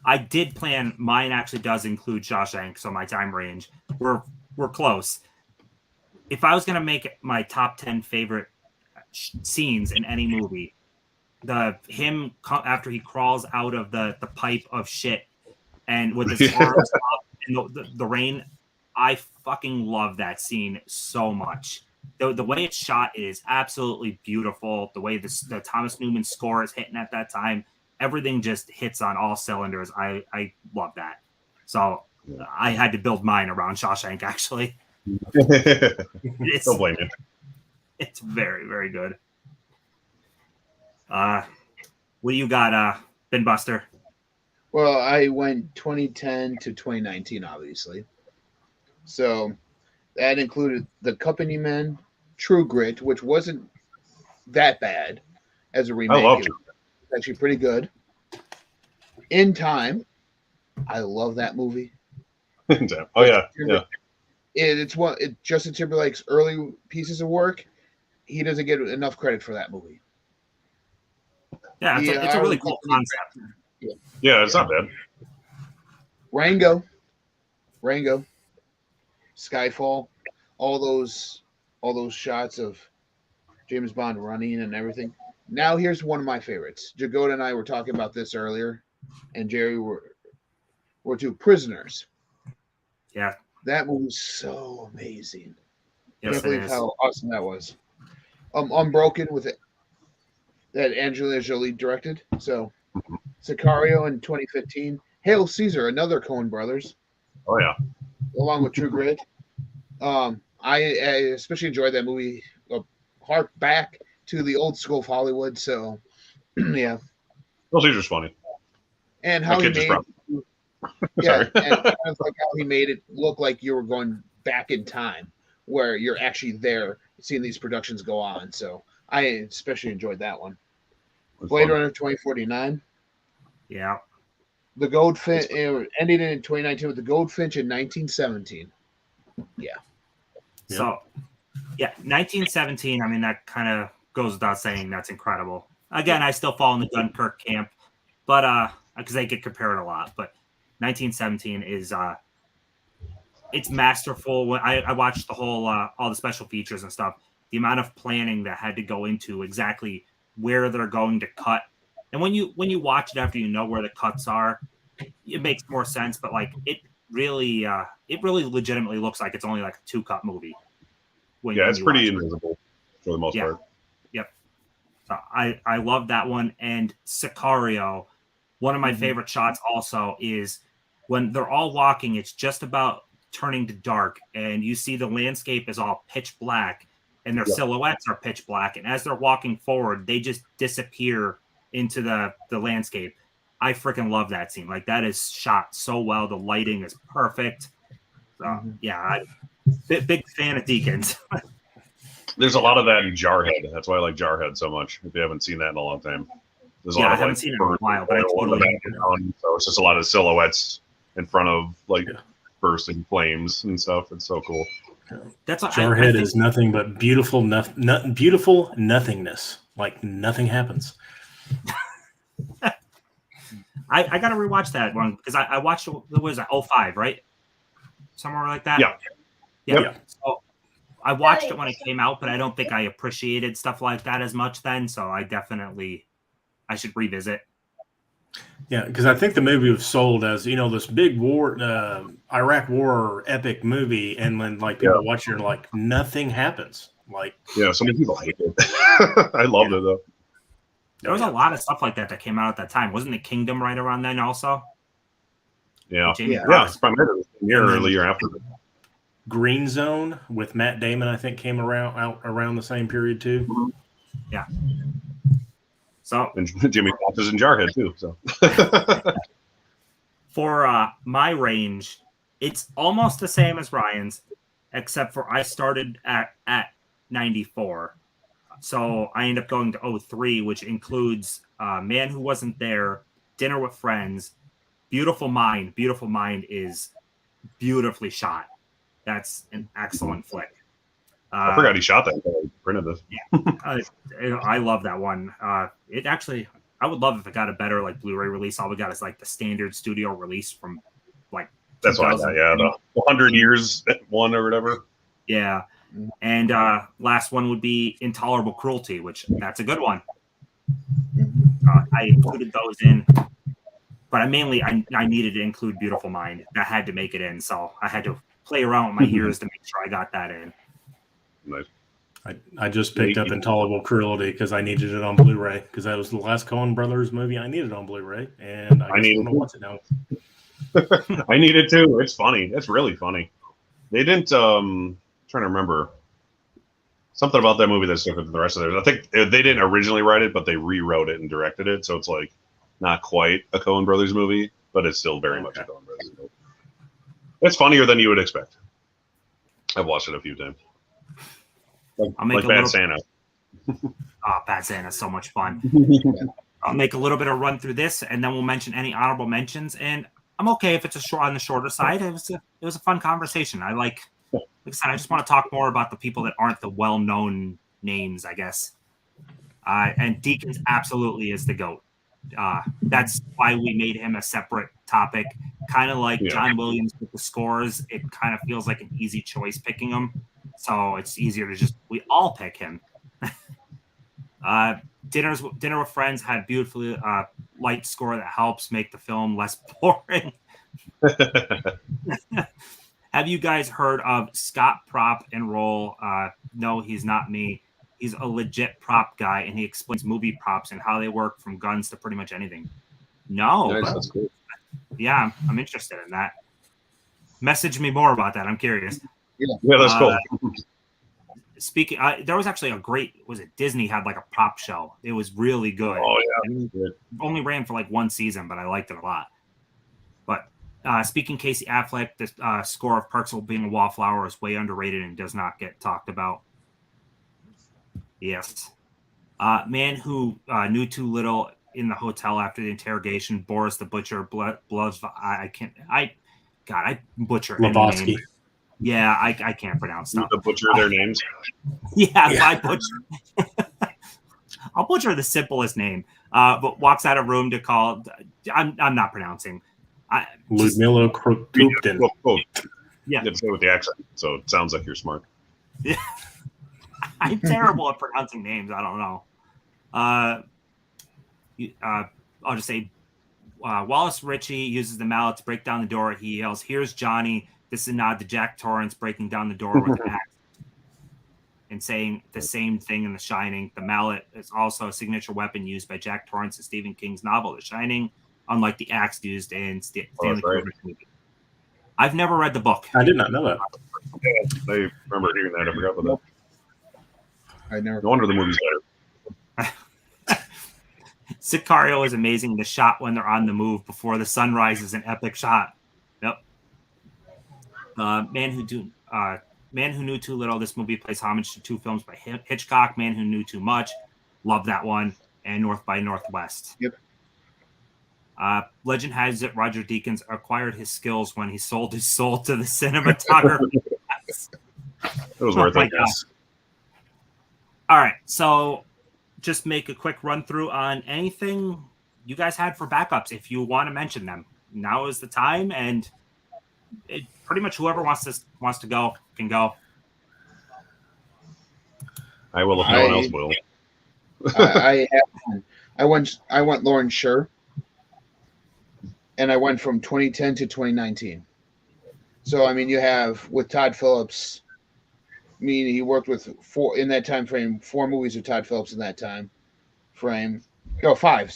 I did plan. Mine actually does include Shawshank, so my time range we're close. If I was gonna make my top 10 favorite scenes in any movie, him after he crawls out of the pipe of shit and with his arms up and the rain, I fucking love that scene so much. The way it's shot is absolutely beautiful. The way the Thomas Newman score is hitting at that time. Everything just hits on all cylinders. I love that. So I had to build mine around Shawshank, actually. Don't blame you. It's very, very good. What do you got, BinBuster? Well, I went 2010 to 2019, obviously. So that included The Company Men, True Grit, which wasn't that bad as a remake. I love it. Actually pretty good. In Time, I love that movie. Oh yeah, yeah. It's Justin Timberlake's early pieces of work. He doesn't get enough credit for that movie. Yeah, it's a really cool concept. Yeah, it's not bad. Rango, Skyfall, all those shots of James Bond running and everything. Now here's one of my favorites. Jagoda and I were talking about this earlier, and Jerry were two Prisoners. Yeah, that movie's so amazing. Yes, Can't believe how awesome that was. Unbroken with it, that Angelina Jolie directed. So Sicario in 2015. Hail Caesar, another Coen brothers. Oh yeah, along with True Grit. I especially enjoyed that movie. Hark back to the old school of Hollywood. So yeah. Hail Caesar's funny. And how he made Sorry. and kind of like how he made it look like you were going back in time, where you're actually there seeing these productions go on. So I especially enjoyed that one. Blade Runner 2049. Yeah. The Goldfinch ended in 2019 with the Goldfinch in 1917. Yeah. So, yeah, 1917. I mean, that kind of goes without saying. That's incredible. Again, I still fall in the Dunkirk camp, but because they get compared a lot. But 1917 is it's masterful. When I watched the whole all the special features and stuff, the amount of planning that had to go into exactly where they're going to cut. And when you watch it after you know where the cuts are, it makes more sense. But like it really legitimately looks like it's only like a 2-cut movie. When it's pretty invisible for the most part. Yep. So I love that one. And Sicario, one of my favorite shots also is when they're all walking. It's just about turning to dark, and you see the landscape is all pitch black, and their silhouettes are pitch black. And as they're walking forward, they just disappear into the landscape. I freaking love that scene. Like, that is shot so well. The lighting is perfect. So big fan of Deakins. There's a lot of that in Jarhead. That's why I like Jarhead so much. If you haven't seen that in a long time, there's a lot I of haven't seen it in a while, but I totally so it's just a lot of silhouettes in front of like bursting flames and stuff. It's so cool. That's Jarhead is nothing but beautiful nothingness. Like nothing happens. I got to rewatch that one because I watched it. What was that? 05, right? Somewhere like that. Yeah. So I watched it when it came out, but I don't think I appreciated stuff like that as much then. So I should revisit. Yeah, because I think the movie was sold as, this big war, Iraq war epic movie, and when like people watch it, like nothing happens. Like so many people hate it. I loved it though. There was a lot of stuff like that came out at that time. Wasn't The Kingdom right around then also? Yeah. It's primarily the year or the year after. Green Zone with Matt Damon, I think, came out around the same period too. Yeah. So And Jimmy Fox is in Jarhead too. So for my range, it's almost the same as Ryan's, except for I started at 94. So I end up going to 03, which includes Man Who Wasn't There, Dinner with Friends, Beautiful Mind. Beautiful Mind is beautifully shot. That's an excellent flick. I forgot he shot that. I printed this. I love that one. It actually, I would love if it got a better like Blu-ray release. All we got is like the standard studio release from like That's what I got. Yeah, the 100 years one or whatever. Yeah, and last one would be Intolerable Cruelty, which that's a good one. I included those in, but I needed to include Beautiful Mind. That had to make it in, so I had to play around with my ears to make sure I got that in. Nice. I just picked up Intolerable Cruelty because I needed it on Blu-ray because that was the last Coen Brothers movie I needed on Blu-ray, and I guess I'm gonna watch it now. I need it too. It's funny. It's really funny. They didn't. Trying to remember something about that movie that's different than the rest of theirs. I think they didn't originally write it, but they rewrote it and directed it, so it's like not quite a Coen Brothers movie, but it's still very much a Coen Brothers movie. It's funnier than you would expect. I've watched it a few times. Like Bad Santa. Bad Santa is so much fun. I'll make a little bit of run through this, and then we'll mention any honorable mentions. And I'm okay if it's on the shorter side. It was a fun conversation. Like I said, I just want to talk more about the people that aren't the well-known names, I guess. And Deakins absolutely is the GOAT. That's why we made him a separate topic. Kind of like John Williams with the scores. It kind of feels like an easy choice picking him. So it's easier to we all pick him. Dinner with Friends had beautifully light score that helps make the film less boring. Have you guys heard of Scott Prop and Roll? No, he's not me. He's a legit prop guy, and he explains movie props and how they work from guns to pretty much anything. No, nice, that's cool. Yeah, I'm interested in that. Message me more about that. I'm curious. Yeah, that's cool. Speaking, there was actually Disney had like a prop show. It was really good. Oh yeah, it only ran for like one season, but I liked it a lot. But speaking Casey Affleck, the score of Parksville Being a Wallflower is way underrated and does not get talked about. Yes, man who knew too little in the hotel after the interrogation. Boris the Butcher, I butcher Lavotsky. any name. Yeah, I can't pronounce stuff. To butcher their names. I butcher. I'll butcher the simplest name. But walks out of room to call. I'm not pronouncing. Ludmila Krupkin. Yeah, you say with the accent, so it sounds like you're smart. Yeah, I'm terrible at pronouncing names. I don't know. I'll just say Wallace Ritchie uses the mallet to break down the door. He yells, "Here's Johnny." This is a nod to Jack Torrance breaking down the door with an axe and saying the same thing in The Shining. The mallet is also a signature weapon used by Jack Torrance in Stephen King's novel The Shining, unlike the axe used in Stanley Kubrick's movie. I've never read the book. I did not know that. Yeah, I remember hearing that. I forgot about that. No wonder the movie's better. Sicario is amazing. The shot when they're on the move before the sunrise is an epic shot. Yep. Man Who Knew Too Little. This movie plays homage to two films by Hitchcock. Man Who Knew Too Much. Love that one. And North by Northwest. Yep. Legend has it Roger Deakins acquired his skills when he sold his soul to the cinematography. It was worth it. Yes. All right, so just make a quick run through on anything you guys had for backups. If you want to mention them, now is the time, and pretty much whoever wants to go can go. I will if no one else will. I went Lauren Scher, and I went from 2010 to 2019. So I mean, you have with Todd Phillips. I mean, he worked with four movies with Todd Phillips in that time frame. No, five.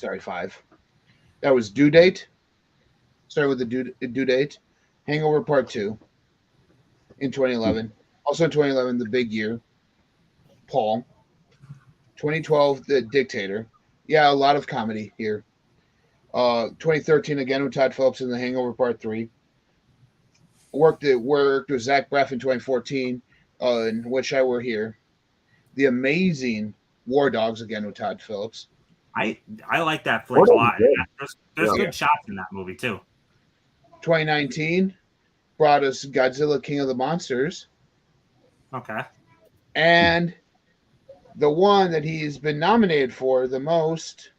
That was Due Date. Started with the Due Date. Hangover Part 2 in 2011. Also in 2011, The Big Year. Paul. 2012, The Dictator. Yeah, a lot of comedy here. 2013, again with Todd Phillips in The Hangover Part 3. Worked with Zach Braff in 2014, in Which I Were Here. The amazing War Dogs, again with Todd Phillips. I like that flick a lot. There's Yeah. good shots in that movie too. 2019 brought us Godzilla King of the Monsters. Okay. And the one that he's been nominated for the most,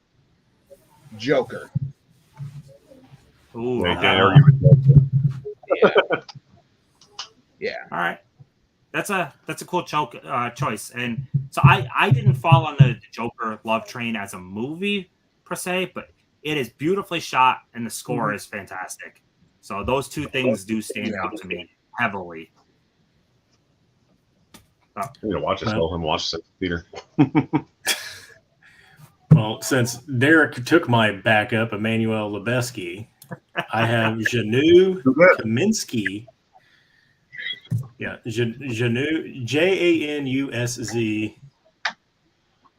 Joker. Ooh. Yeah, you can't argue with that. Yeah. All right. That's a cool choice. And so I didn't fall on the Joker love train as a movie per se, but it is beautifully shot and the score is fantastic. So those two things do stand out to me heavily. I need to watch this and watch this theater. Well, since Derek took my backup, Emmanuel Lubezki, I have Janusz Kaminski. Yeah, Janusz, J-A-N-U-S-Z.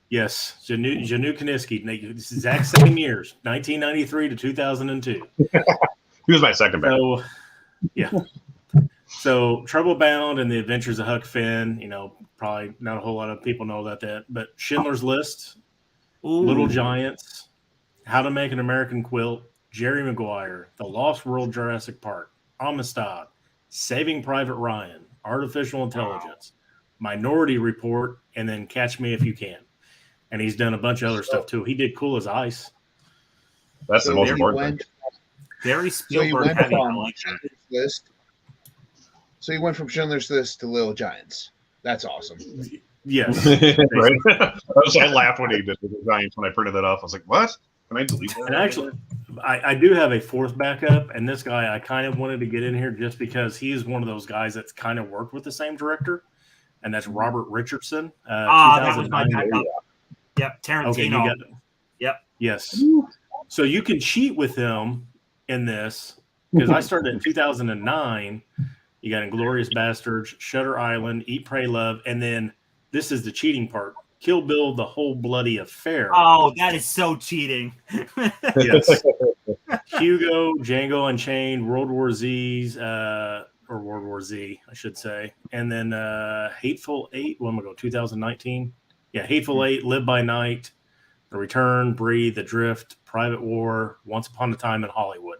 Yes, Janusz Kaminski. Exact same years, 1993 to 2002. He was my second backup. So, yeah. So, Trouble Bound and the Adventures of Huck Finn, probably not a whole lot of people know about that, but Schindler's List, Little Giants, How to Make an American Quilt, Jerry Maguire, The Lost World Jurassic Park, Amistad, Saving Private Ryan, Artificial Intelligence, Minority Report, and then Catch Me If You Can. And he's done a bunch of other stuff too. He did Cool as Ice. That's the most important thing. Very Spielberg heavy. I like that. So you went from Schindler's List to Little Giants. That's awesome. Yes. Right? I laughed when he did the Giants when I printed that off. I was like, what? Can I delete that? And actually, I do have a fourth backup, and this guy I kind of wanted to get in here just because he's one of those guys that's kind of worked with the same director, and that's Robert Richardson. That was my backup. Yep, Tarantino. Okay, you got it. Yep. Yes. So you can cheat with him in this because I started in 2009. You got Inglourious Bastards, Shutter Island, Eat, Pray, Love, and then this is the cheating part. Kill Bill, The Whole Bloody Affair. Oh, that is so cheating. Yes. Hugo, Django Unchained, World War Z's, or World War Z, I should say. And then Hateful Eight, when we go, 2019. Yeah, Hateful Eight, Live by Night, The Return, Breathe, Adrift, Private War, Once Upon a Time in Hollywood.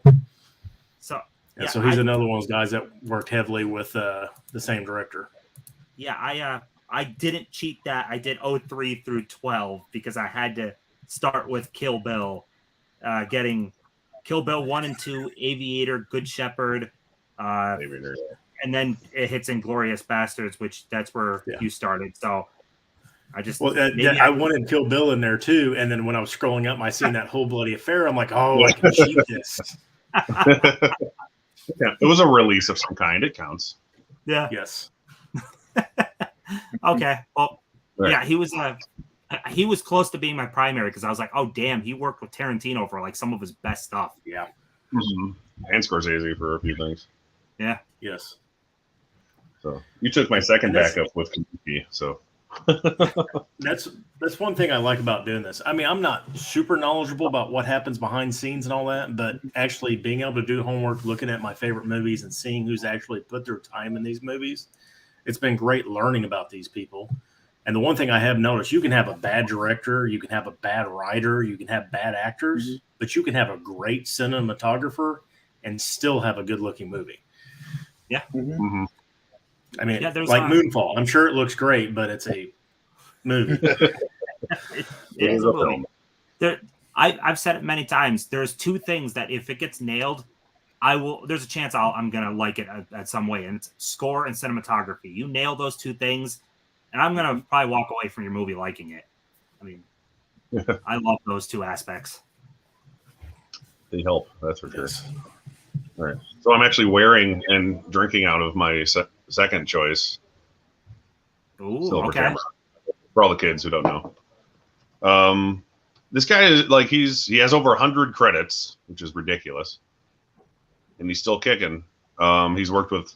So, so he's another one of those guys that worked heavily with the same director. Yeah, I didn't cheat that. I did 03 through 12 because I had to start with Kill Bill, getting Kill Bill 1 and 2, Aviator, Good Shepherd, and then it hits Inglourious Bastards, which that's where you started. So I just I wanted Kill Bill in there too, and then when I was scrolling up, I seen that Whole Bloody Affair. I'm like, oh, I can cheat this. Yeah, it was a release of some kind. It counts. Yeah. Yes. Okay. Well, right. Yeah, he was close to being my primary because I was like, oh damn, he worked with Tarantino for like some of his best stuff. Yeah. Mm-hmm. And Scorsese for a few things. Yeah. Yes. So you took my second backup with Kaminski, so that's one thing I like about doing this. I mean, I'm not super knowledgeable about what happens behind scenes and all that, but actually being able to do homework, looking at my favorite movies and seeing who's actually put their time in these movies, it's been great learning about these people. And the one thing I have noticed, you can have a bad director, you can have a bad writer, you can have bad actors, but you can have a great cinematographer and still have a good-looking movie. Yeah. Mm-hmm. I mean, like Moonfall. I'm sure it looks great, but it's a movie. it is a movie. I've said it many times. There's two things that if it gets nailed, there's a chance I'm going to like it at some way. And it's score and cinematography. You nail those two things, and I'm going to probably walk away from your movie liking it. I mean, I love those two aspects. They help, that's for sure. All right. So I'm actually wearing and drinking out of my second choice. Ooh, Silver okay. Camera. For all the kids who don't know. This guy is like, he has over 100 credits, which is ridiculous. And he's still kicking. He's worked with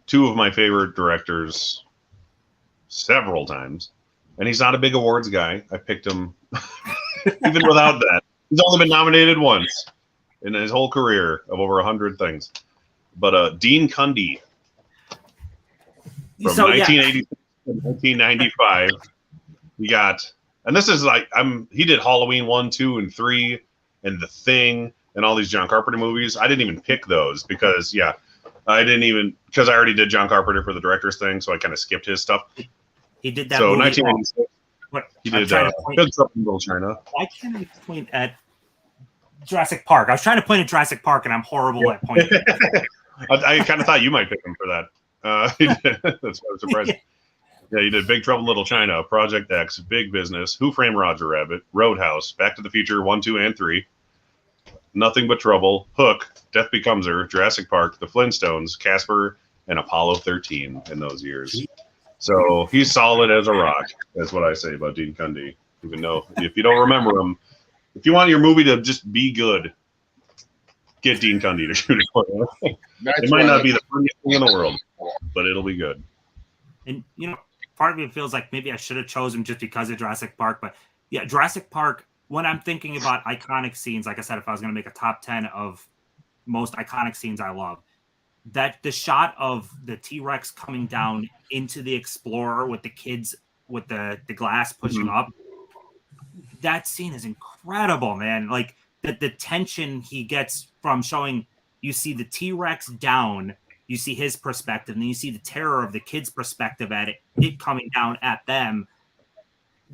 two of my favorite directors several times. and he's not a big awards guy. I picked him even without that. He's only been nominated once in his whole career of over 100 things. But Dean Cundey from 1980 to 1995. We got, and this is like he did Halloween 1, 2, and 3, and The Thing, and all these John Carpenter movies. I didn't even pick those because I already did John Carpenter for the director's thing, so I kind of skipped his stuff. He did that. So movie, 1986. He did Big Trouble in Little China. Why can't I point at Jurassic Park? I was trying to point at Jurassic Park, and I'm horrible at pointing. I kind of thought you might pick him for that. That's why I was surprised. Yeah, you did Big Trouble in Little China, Project X, Big Business, Who Framed Roger Rabbit, Roadhouse, Back to the Future 1, 2, and 3, Nothing But Trouble, Hook, Death Becomes Her, Jurassic Park, The Flintstones, Casper, and Apollo 13 in those years. So he's solid as a rock. That's what I say about Dean Cundey. Even though if you don't remember him, if you want your movie to just be good, get Dean Cundey to shoot it for you. It might not be the prettiest thing in the world, but it'll be good. And part of me feels like maybe I should have chosen him just because of Jurassic Park. But yeah, Jurassic Park, when I'm thinking about iconic scenes, like I said, if I was going to make a top 10 of most iconic scenes I love, that the shot of the T-Rex coming down into the Explorer with the kids with the glass pushing up, that scene is incredible, man. Like the tension he gets from showing, you see the T-Rex down, you see his perspective, and then you see the terror of the kids' perspective at it coming down at them.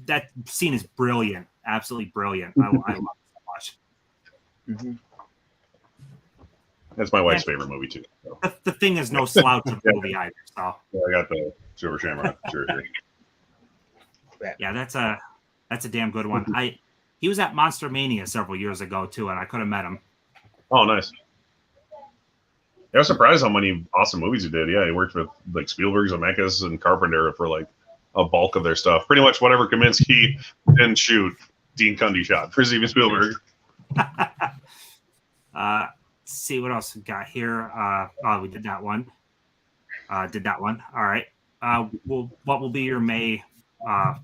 That scene is brilliant, absolutely brilliant. I love it so much. Mm-hmm. That's my wife's favorite movie too. So. The Thing is no slouch of a movie either. So yeah, I got the Silver Shamrock shirt here. Yeah, that's a damn good one. He was at Monster Mania several years ago too, and I could have met him. Oh, nice. I was surprised how many awesome movies he did. Yeah, he worked with like Spielberg, Zemeckis, and Carpenter for like a bulk of their stuff. Pretty much whatever Kaminsky didn't shoot, Dean Cundey shot for Steven Spielberg. See what else we got here. We did that one. All right. Well, what will be your May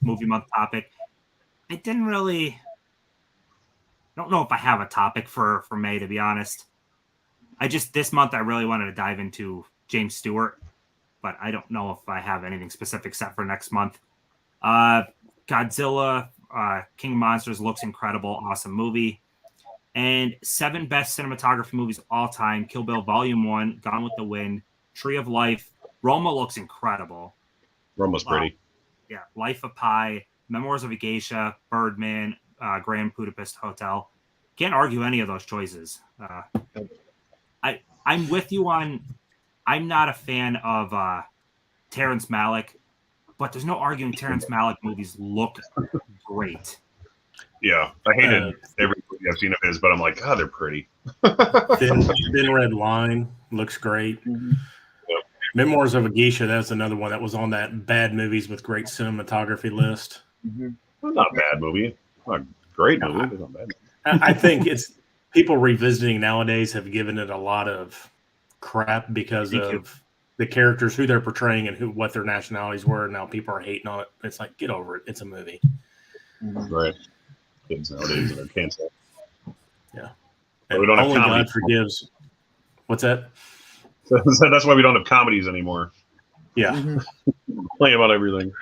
movie month topic? I don't know if I have a topic for May, to be honest. This month I really wanted to dive into James Stewart, but I don't know if I have anything specific set for next month. Godzilla, King of Monsters looks incredible. Awesome movie. And 7 best cinematography movies of all time: Kill Bill Volume 1, Gone with the Wind, Tree of Life. Roma looks incredible. Roma's pretty. Yeah. Life of Pi, Memoirs of a Geisha, Birdman, Grand Budapest Hotel. Can't argue any of those choices. I'm with you on, I'm not a fan of Terrence Malick, but there's no arguing Terrence Malick movies look great. Yeah, I hated every movie I've seen of his, but I'm like, God, they're pretty. Thin Red Line looks great. Mm-hmm. Yep. Memoirs of a Geisha, that's another one that was on that bad movies with great cinematography list. Mm-hmm. Well, not a bad movie. Not a great movie, but not bad. I think it's people revisiting nowadays have given it a lot of crap because of the characters, who they're portraying, and what their nationalities were. And now people are hating on it. It's like, get over it. It's a movie. Mm-hmm. Right. Kids nowadays are canceled. Yeah. But we don't have Only comedy. God Forgives. What's that? So that's why we don't have comedies anymore. Yeah. Mm-hmm. Playing about everything.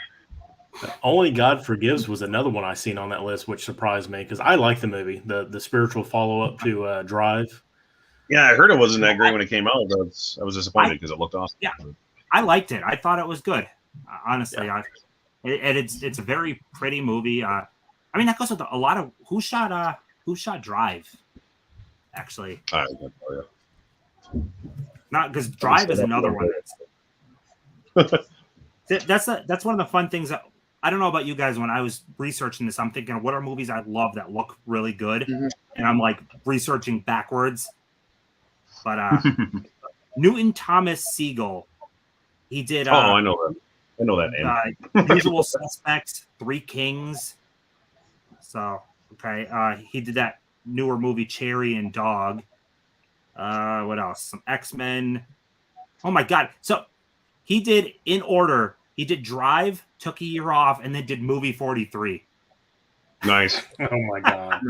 Only God Forgives was another one I seen on that list, which surprised me because I like the movie, the spiritual follow up to Drive. Yeah, I heard it wasn't that great when it came out. I was disappointed because it looked awesome. Yeah, I liked it. I thought it was good. Honestly, yeah. It's a very pretty movie. I mean, that goes with a lot of who shot Drive. Actually, I don't know, yeah. not because Drive is another one. That's one of the fun things that I don't know about you guys. When I was researching this, I'm thinking, what are movies I love that look really good, and I'm like researching backwards. But Newton Thomas Siegel, he did. I know that name. Usual Suspects, Three Kings. So okay, he did that newer movie Cherry and Dog. What else? Some X-Men. Oh my God! So he did, in order, He did Drive, took a year off, and then did Movie 43. Nice. Oh my god.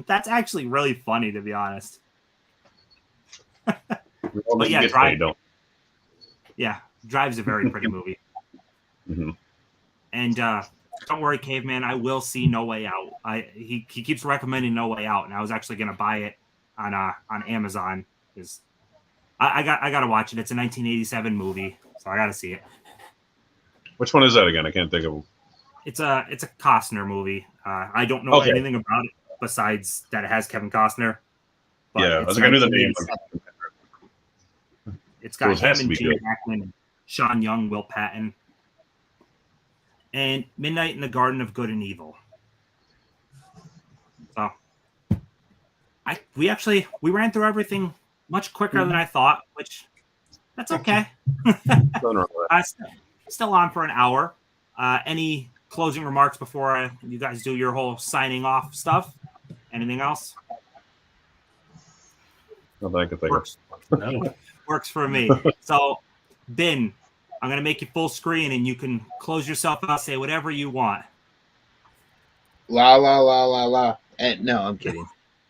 That's actually really funny, to be honest. But yeah, get Drive. paid, don't. Yeah, Drive's a very pretty movie. Mm-hmm. And don't worry, Caveman, I will see No Way Out. He keeps recommending No Way Out, and I was actually going to buy it on Amazon because I got to watch it. It's a 1987 movie, so I got to see it. Which one is that again? I can't think of them. It's a Costner movie. I don't know anything about it besides that it has Kevin Costner. But Yeah, I was like, I knew the name. It's got So it has him to and be Gene good. Hackman, Sean Young, Will Patton, and Midnight in the Garden of Good and Evil. So we ran through everything much quicker than I thought, which that's okay. Nothing wrong with that. Still on for an hour. Any closing remarks before you guys do your whole signing off stuff? Anything else? Nothing I can think Works. No. Works for me. So, Ben, I'm going to make you full screen and you can close yourself out, say whatever you want. La la la la la. And no, I'm kidding.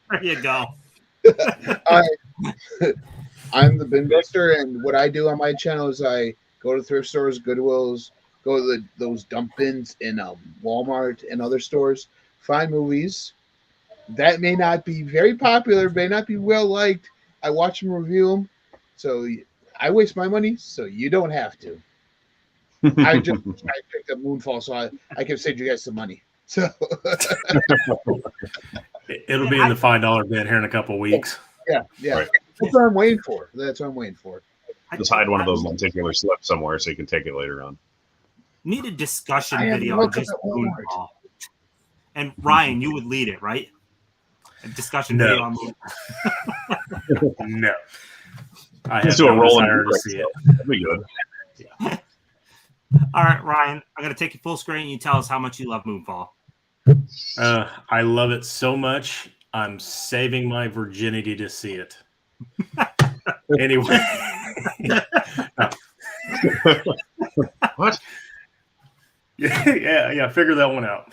There you go. I'm the BinBuster, and what I do on my channel is I go to thrift stores, Goodwills, go to those dump bins in Walmart and other stores, find movies that may not be very popular, may not be well liked. I watch them, review them, so I waste my money, so you don't have to. I picked up Moonfall, so I can save you guys some money. So It'll be in the $5 bin here in a couple weeks. yeah. Right. That's what I'm waiting for. Just hide one of those lenticular slips somewhere so you can take it later on. Need a discussion I have video no on just clue. Moonfall. And Ryan, you would lead it, right? A discussion No. video on Moonfall. No. I Let's have do a no roll and desire to break, see so it. that'd be good. All right, Ryan, I'm going to take you full screen and you tell us how much you love Moonfall. I love it so much. I'm saving my virginity to see it. Anyway. What? Yeah, figure that one out.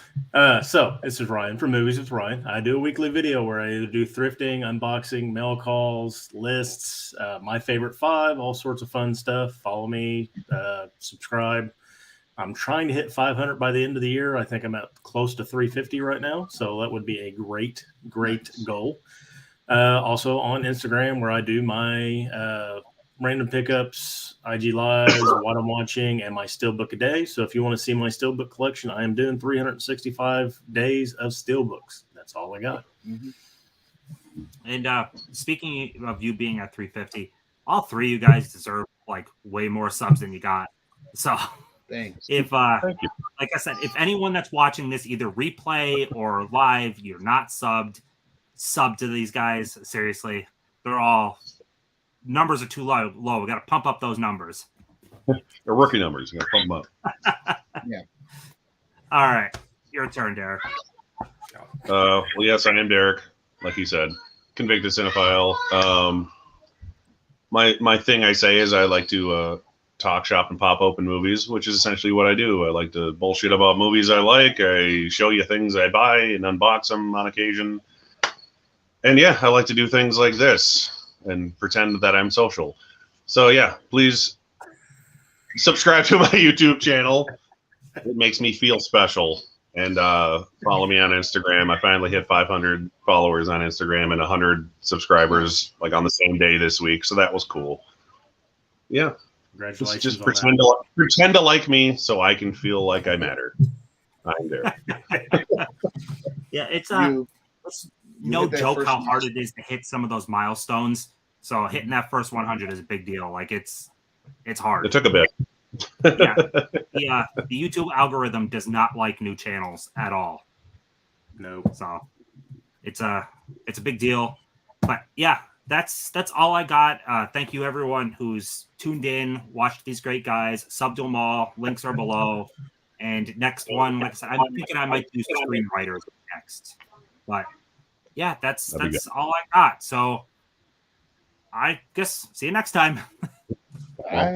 So this is Ryan from Movies with Ryan. I do a weekly video where I either do thrifting, unboxing, mail calls, lists, my favorite 5, all sorts of fun stuff. Follow me, subscribe. I'm trying to hit 500 by the end of the year. I think I'm at close to 350 right now. So that would be a great goal. Also on Instagram where I do my random pickups, IG lives, what I'm watching, and my steelbook a day. So if you want to see my steelbook collection, I am doing 365 days of steelbooks. That's all I got. Mm-hmm. And speaking of you being at 350, all 3 of you guys deserve like way more subs than you got. So Thanks. if Thank you. like I said, if anyone that's watching this either replay or live, you're not subbed, sub to these guys. Seriously, they're all numbers are too low. We got to pump up those numbers. They're rookie numbers. You gotta pump them up. Yeah. All right, your turn, Derek. Well, yes, I am Derek. Like you said, convicted cinephile. My thing I say is I like to talk, shop, and pop open movies, which is essentially what I do. I like to bullshit about movies I like. I show you things I buy and unbox them on occasion. And yeah, I like to do things like this and pretend that I'm social. So yeah, please subscribe to my YouTube channel. It makes me feel special. And follow me on Instagram. I finally hit 500 followers on Instagram and 100 subscribers like on the same day this week. So that was cool. Yeah. Congratulations. Just on pretend to like me so I can feel like I matter. I'm there. Yeah, it's You no hit that joke first how one. hard it is to hit some of those milestones. So hitting that first 100 is a big deal. Like it's hard. It took a bit. Yeah, the YouTube algorithm does not like new channels at all. No. So it's a big deal. But yeah, that's all I got. Thank you everyone who's tuned in, watched these great guys, subbed them all. Links are below. And next one, like I said, I'm thinking I might do screenwriters next. But yeah, that's all I got. So I guess see you next time. Bye.